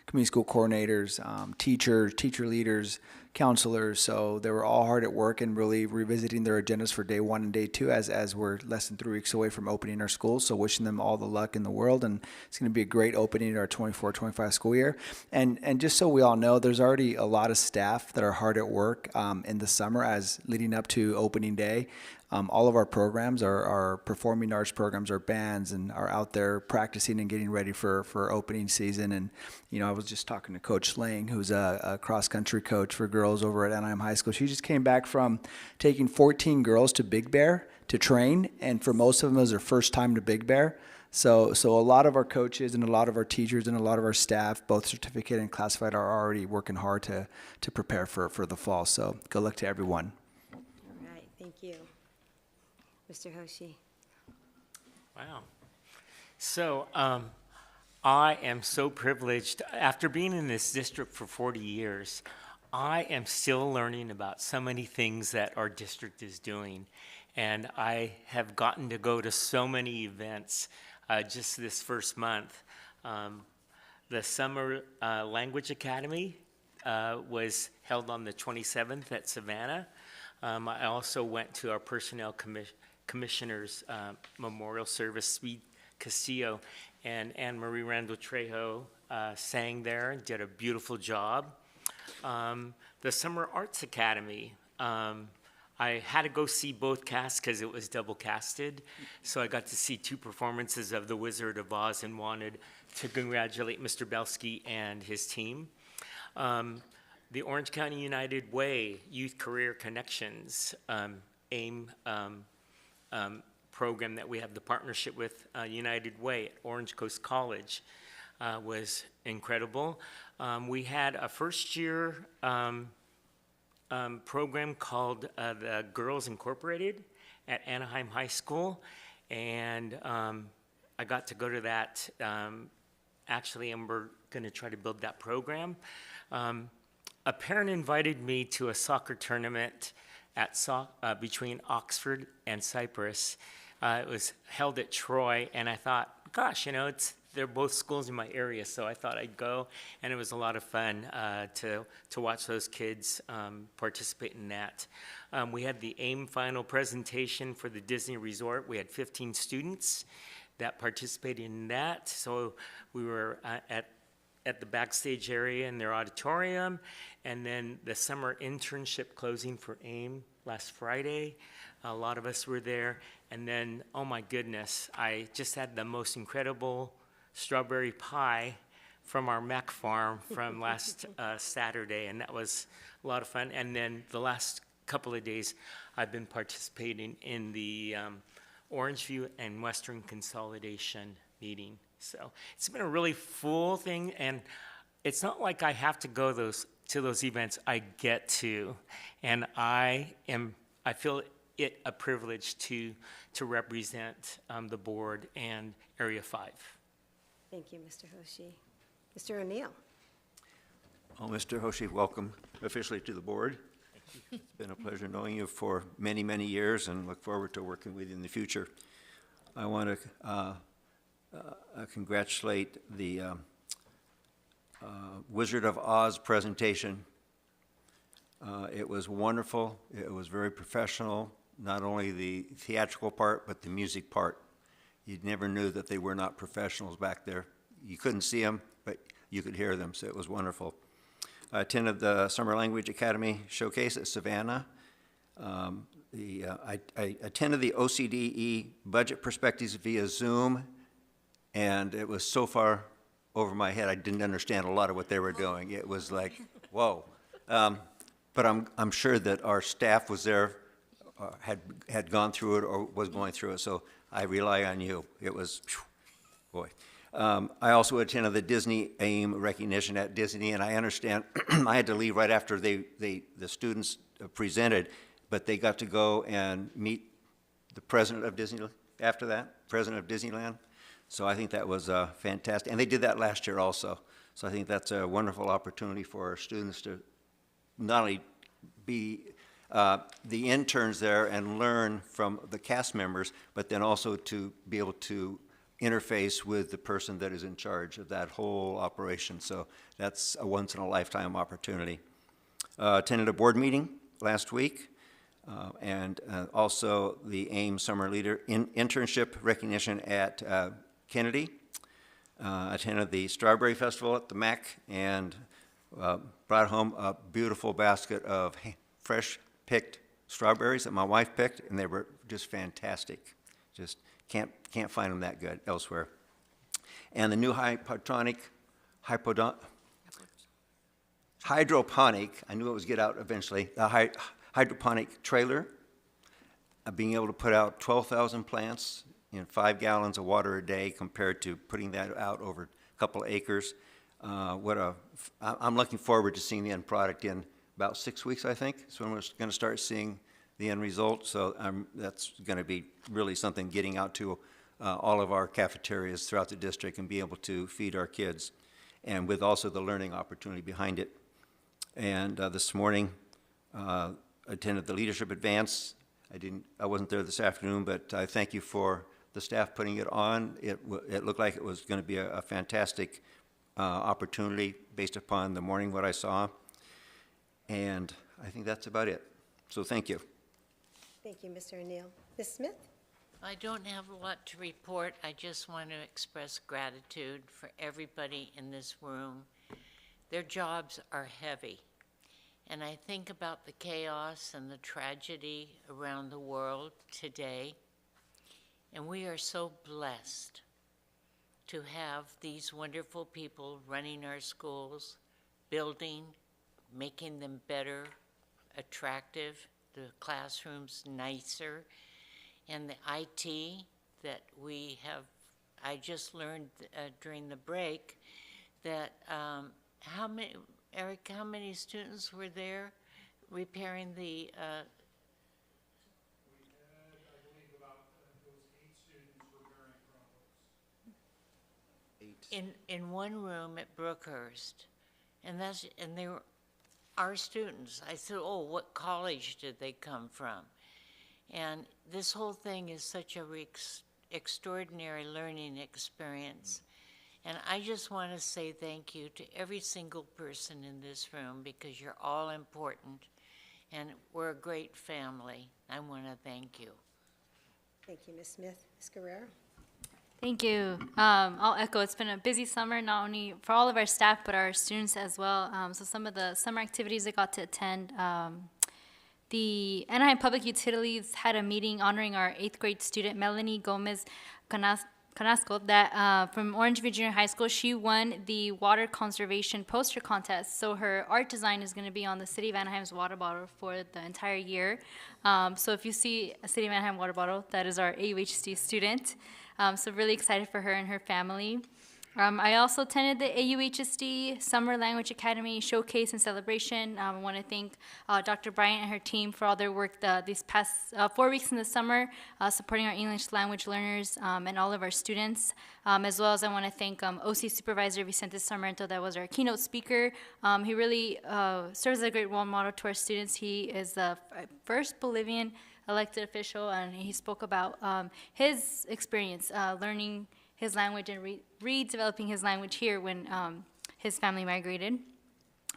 community school coordinators, teachers, teacher leaders, counselors. So they were all hard at work and really revisiting their agendas for day one and day two as we're less than 3 weeks away from opening our schools. So wishing them all the luck in the world. And it's going to be a great opening to our 24-25 school year. And just so we all know, there's already a lot of staff that are hard at work in the summer as leading up to opening day. All of our programs, our performing arts programs, our bands, and are out there practicing and getting ready for opening season. And, I was just talking to Coach Lang, who's a cross-country coach for girls over at Anaheim High School. She just came back from taking 14 girls to Big Bear to train, and for most of them, it was their first time to Big Bear. So a lot of our coaches and a lot of our teachers and a lot of our staff, both certificate and classified, are already working hard to prepare for the fall. So good luck to everyone. All right, thank you. Mr. Hoshi. Wow. So I am so privileged. After being in this district for 40 years, I am still learning about so many things that our district is doing. And I have gotten to go to so many events just this first month. The Summer Language Academy was held on the 27th at Savannah. I also went to our Personnel Commissioner's Memorial Service, Speed Castillo, and Anne Marie Randall Trejo sang there and did a beautiful job. The Summer Arts Academy, I had to go see both casts because it was double casted, so I got to see 2 performances of The Wizard of Oz and wanted to congratulate Mr. Belsky and his team. the Orange County United Way Youth Career Connections AIM program that we have the partnership with United Way at Orange Coast College was incredible. We had a first-year program called the Girls Incorporated at Anaheim High School, and I got to go to that actually, and we're going to try to build that program. A parent invited me to a soccer tournament at between Oxford and Cyprus. It was held at Troy, and I thought, gosh, you know, they're both schools in my area, so I thought I'd go, and it was a lot of fun to watch those kids participate in that. We had the AIM final presentation for the Disney Resort. We had 15 students that participated in that, so we were at the backstage area in their auditorium, and then the summer internship closing for AIM last Friday. A lot of us were there, and then, oh my goodness, I just had the most incredible strawberry pie from our Mac farm from last Saturday, and that was a lot of fun. And then the last couple of days, I've been participating in the Orangeview and Western Consolidation meeting. So it's been a really full thing, and it's not like I have to go to those events. I get to, and I feel it a privilege to represent the board and Area 5. Thank you, Mr. Hoshi. Mr. O'Neill. Well, Mr. Hoshi, welcome officially to the board. It's been a pleasure knowing you for many, many years, and look forward to working with you in the future. I want to congratulate the Wizard of Oz presentation. It was wonderful. It was very professional, not only the theatrical part, but the music part. You never knew that they were not professionals back there. You couldn't see them, but you could hear them, so it was wonderful. I attended the Summer Language Academy showcase at Savannah. I attended the OCDE budget perspectives via Zoom, and it was so far over my head, I didn't understand a lot of what they were doing. It was like, whoa. But I'm sure that our staff was there, had gone through it or was going through it, so I rely on you. It was, boy. I also attended the Disney AIM recognition at Disney, and I understand I had to leave right after the students presented, but they got to go and meet the president of Disneyland after that, president of Disneyland. So I think that was fantastic. And they did that last year also. So I think that's a wonderful opportunity for our students to not only be the interns there and learn from the cast members, but then also to be able to interface with the person that is in charge of that whole operation. So that's a once-in-a-lifetime opportunity. Attended a board meeting last week, and also the AIM Summer Leader Internship Recognition at Kennedy. Attended the Strawberry Festival at the MAC, and brought home a beautiful basket of fresh-picked strawberries that my wife picked, and they were just fantastic. Just can't find them that good elsewhere. And the new hydroponic, I knew it was get out eventually, the hydroponic trailer, being able to put out 12,000 plants in 5 gallons of water a day compared to putting that out over a couple of acres. I'm looking forward to seeing the end product in about 6 weeks, I think. So we're going to start seeing the end result. So that's going to be really something, getting out to all of our cafeterias throughout the district and be able to feed our kids, and with also the learning opportunity behind it. And this morning, attended the Leadership Advance. I wasn't there this afternoon, but I thank you for the staff putting it on. It looked like it was going to be a fantastic opportunity based upon the morning what I saw. And I think that's about it. So thank you. Thank you, Mr. O'Neill. Ms. Smith? I don't have a lot to report. I just want to express gratitude for everybody in this room. Their jobs are heavy. And I think about the chaos and the tragedy around the world today. And we are so blessed to have these wonderful people running our schools, building, making them better, attractive, the classrooms nicer, and the IT that we have. I just learned during the break that how many, Eric, how many students were there repairing the in one room at Brookhurst, and they were our students. I said, "Oh, what college did they come from?" And this whole thing is such a extraordinary learning experience. And I just want to say thank you to every single person in this room because you're all important, and we're a great family. I want to thank you. Thank you, Ms. Smith. Ms. Guerrero? Thank you. I'll echo, it's been a busy summer, not only for all of our staff, but our students as well. So some of the summer activities I got to attend, the Anaheim Public Utilities had a meeting honoring our 8th grade student, Melanie Gomez Canasco, that from Orange View Junior High School. She won the water conservation poster contest. So her art design is going to be on the City of Anaheim's water bottle for the entire year. So if you see a City of Anaheim water bottle, that is our AUHSD student. So really excited for her and her family. I also attended the AUHSD Summer Language Academy Showcase and Celebration. I want to thank Dr. Bryant and her team for all their work these past 4 weeks in the summer, supporting our English language learners and all of our students. As well as I want to thank OC Supervisor Vicente Sarmiento, that was our keynote speaker. He really serves as a great role model to our students. He is the first Bolivian elected official, and he spoke about his experience learning his language and redeveloping his language here when his family migrated.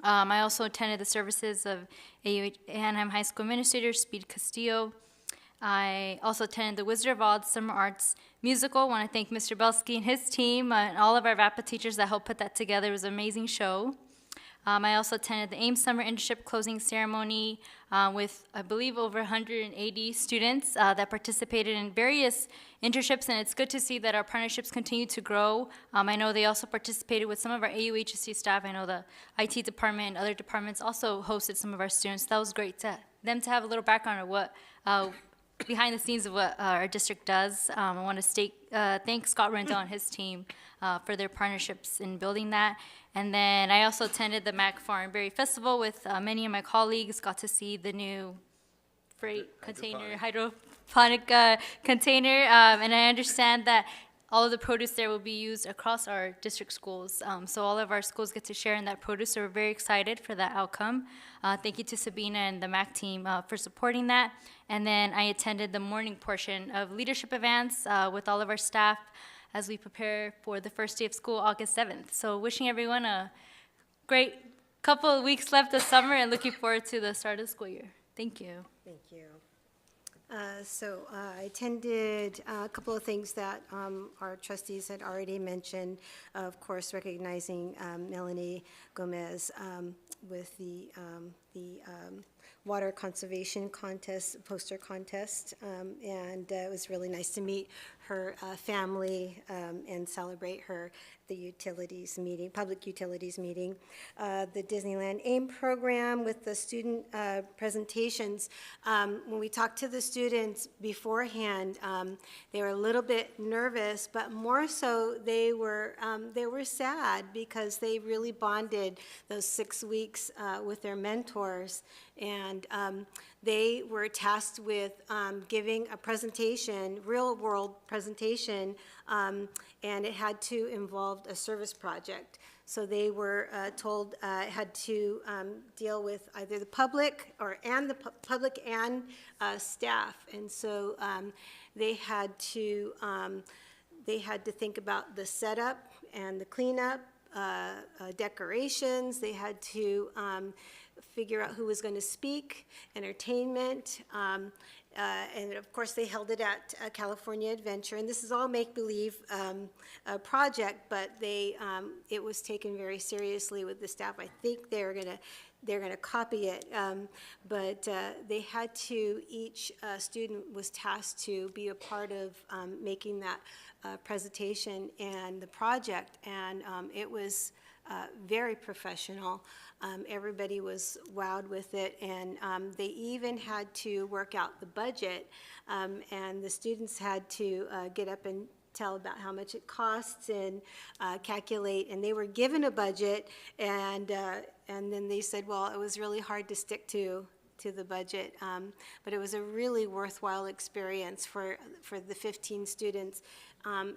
I also attended the services of Anaheim High School Administrator Speed Castillo. I also attended the Wizard of Oz Summer Arts Musical. I want to thank Mr. Belsky and his team and all of our VAPA teachers that helped put that together. It was an amazing show. I also attended the AIM Summer Internship Closing Ceremony with, I believe, over 180 students that participated in various internships, and it's good to see that our partnerships continue to grow. I know they also participated with some of our AUHSD staff. I know the IT department and other departments also hosted some of our students. That was great to them to have a little background of what behind the scenes of what our district does. I want to thank Scott Rendell and his team for their partnerships in building that. And then I also attended the Mac Farm Berry Festival with many of my colleagues, got to see the new freight container, hydroponic container, and I understand that all of the produce there will be used across our district schools. So all of our schools get to share in that produce, so we're very excited for that outcome. Thank you to Sabina and the MAC team for supporting that. And then I attended the morning portion of leadership events with all of our staff as we prepare for the first day of school, August 7th. So wishing everyone a great couple of weeks left of summer and looking forward to the start of the school year. Thank you. Thank you. I attended a couple of things that our trustees had already mentioned. Of course, recognizing Melanie Gomez with the water conservation contest, poster contest, and it was really nice to meet her family and celebrate her at the utilities meeting, public utilities meeting. The Disneyland AIM program with the student presentations. When we talked to the students beforehand, they were a little bit nervous, but more so they were sad because they really bonded those 6 weeks with their mentors. And they were tasked with giving a presentation, real-world presentation, and it had to involve a service project. So they were told it had to deal with either the public public and staff, and so they had to think about the setup and the cleanup, decorations. They had to figure out who was going to speak, entertainment, and of course they held it at California Adventure. And this is all make-believe project, but it was taken very seriously with the staff. I think they're gonna copy it, but they had to. Each student was tasked to be a part of making that presentation and the project, and it was very professional. Everybody was wowed with it, and they even had to work out the budget, and the students had to get up and tell about how much it costs and calculate, and they were given a budget, and then they said, well, it was really hard to stick to the budget, but it was a really worthwhile experience for the 15 students.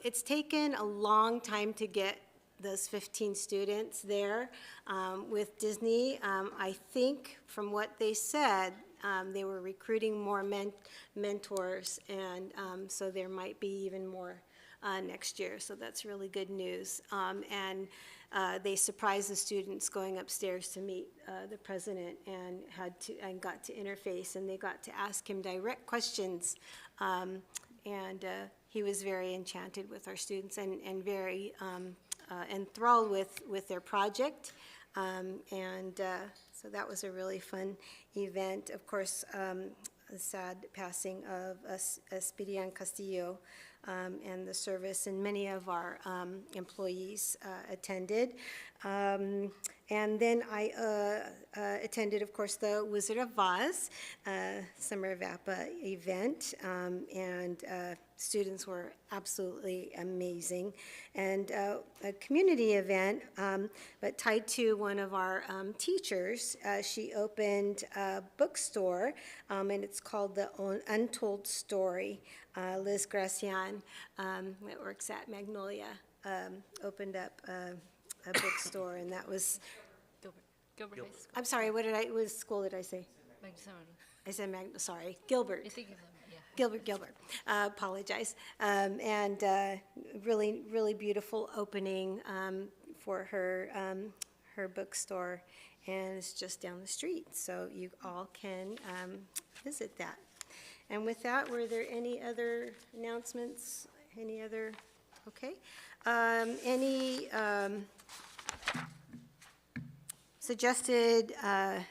It's taken a long time to get those 15 students there with Disney. I think from what they said, they were recruiting more mentors, and so there might be even more next year, so that's really good news. And they surprised the students going upstairs to meet the president and got to interface, and they got to ask him direct questions. And he was very enchanted with our students and very enthralled with their project. So that was a really fun event. Of course, the sad passing of Espirian Castillo and the service, and many of our employees attended. And then I attended, of course, the Wizard of Oz Summer VAPA event, and students were absolutely amazing. And a community event, but tied to one of our teachers. She opened a bookstore, and it's called The Untold Story. Liz Gracian, that works at Magnolia, opened up a bookstore, and that was, Gilbert High School. I'm sorry, what school did I say? I said sorry, Gilbert. Gilbert, apologize. And really, really beautiful opening for her bookstore, and it's just down the street, so you all can visit that. And with that, were there any other announcements? Any other, okay. Any suggested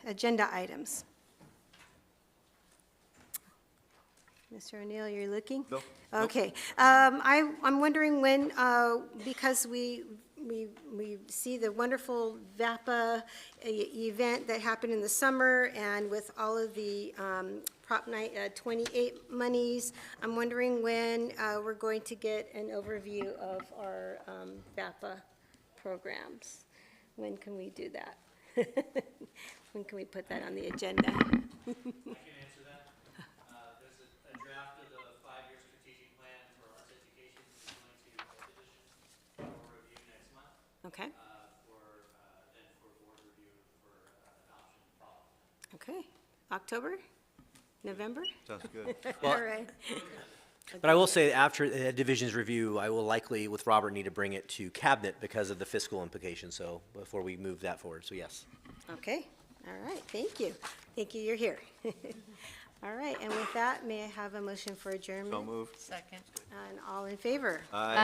agenda items? Mr. O'Neill, you're looking? No. Okay. I'm wondering when, because we see the wonderful VAPA event that happened in the summer, and with all of the Prop 28 monies, I'm wondering when we're going to get an overview of our VAPA programs. When can we do that? When can we put that on the agenda? I can answer that. There's a draft of the 5-year strategic plan for arts education is going to edition for review next month. Okay. Then for board review for adoption following. Okay. October? November? Sounds good. All right. But I will say, after the division's review, I will likely, with Robert, need to bring it to cabinet because of the fiscal implications, so before we move that forward, so yes. Okay. All right. Thank you. Thank you. You're here. All right. And with that, may I have a motion for adjournment? So moved. Second. And all in favor? Aye.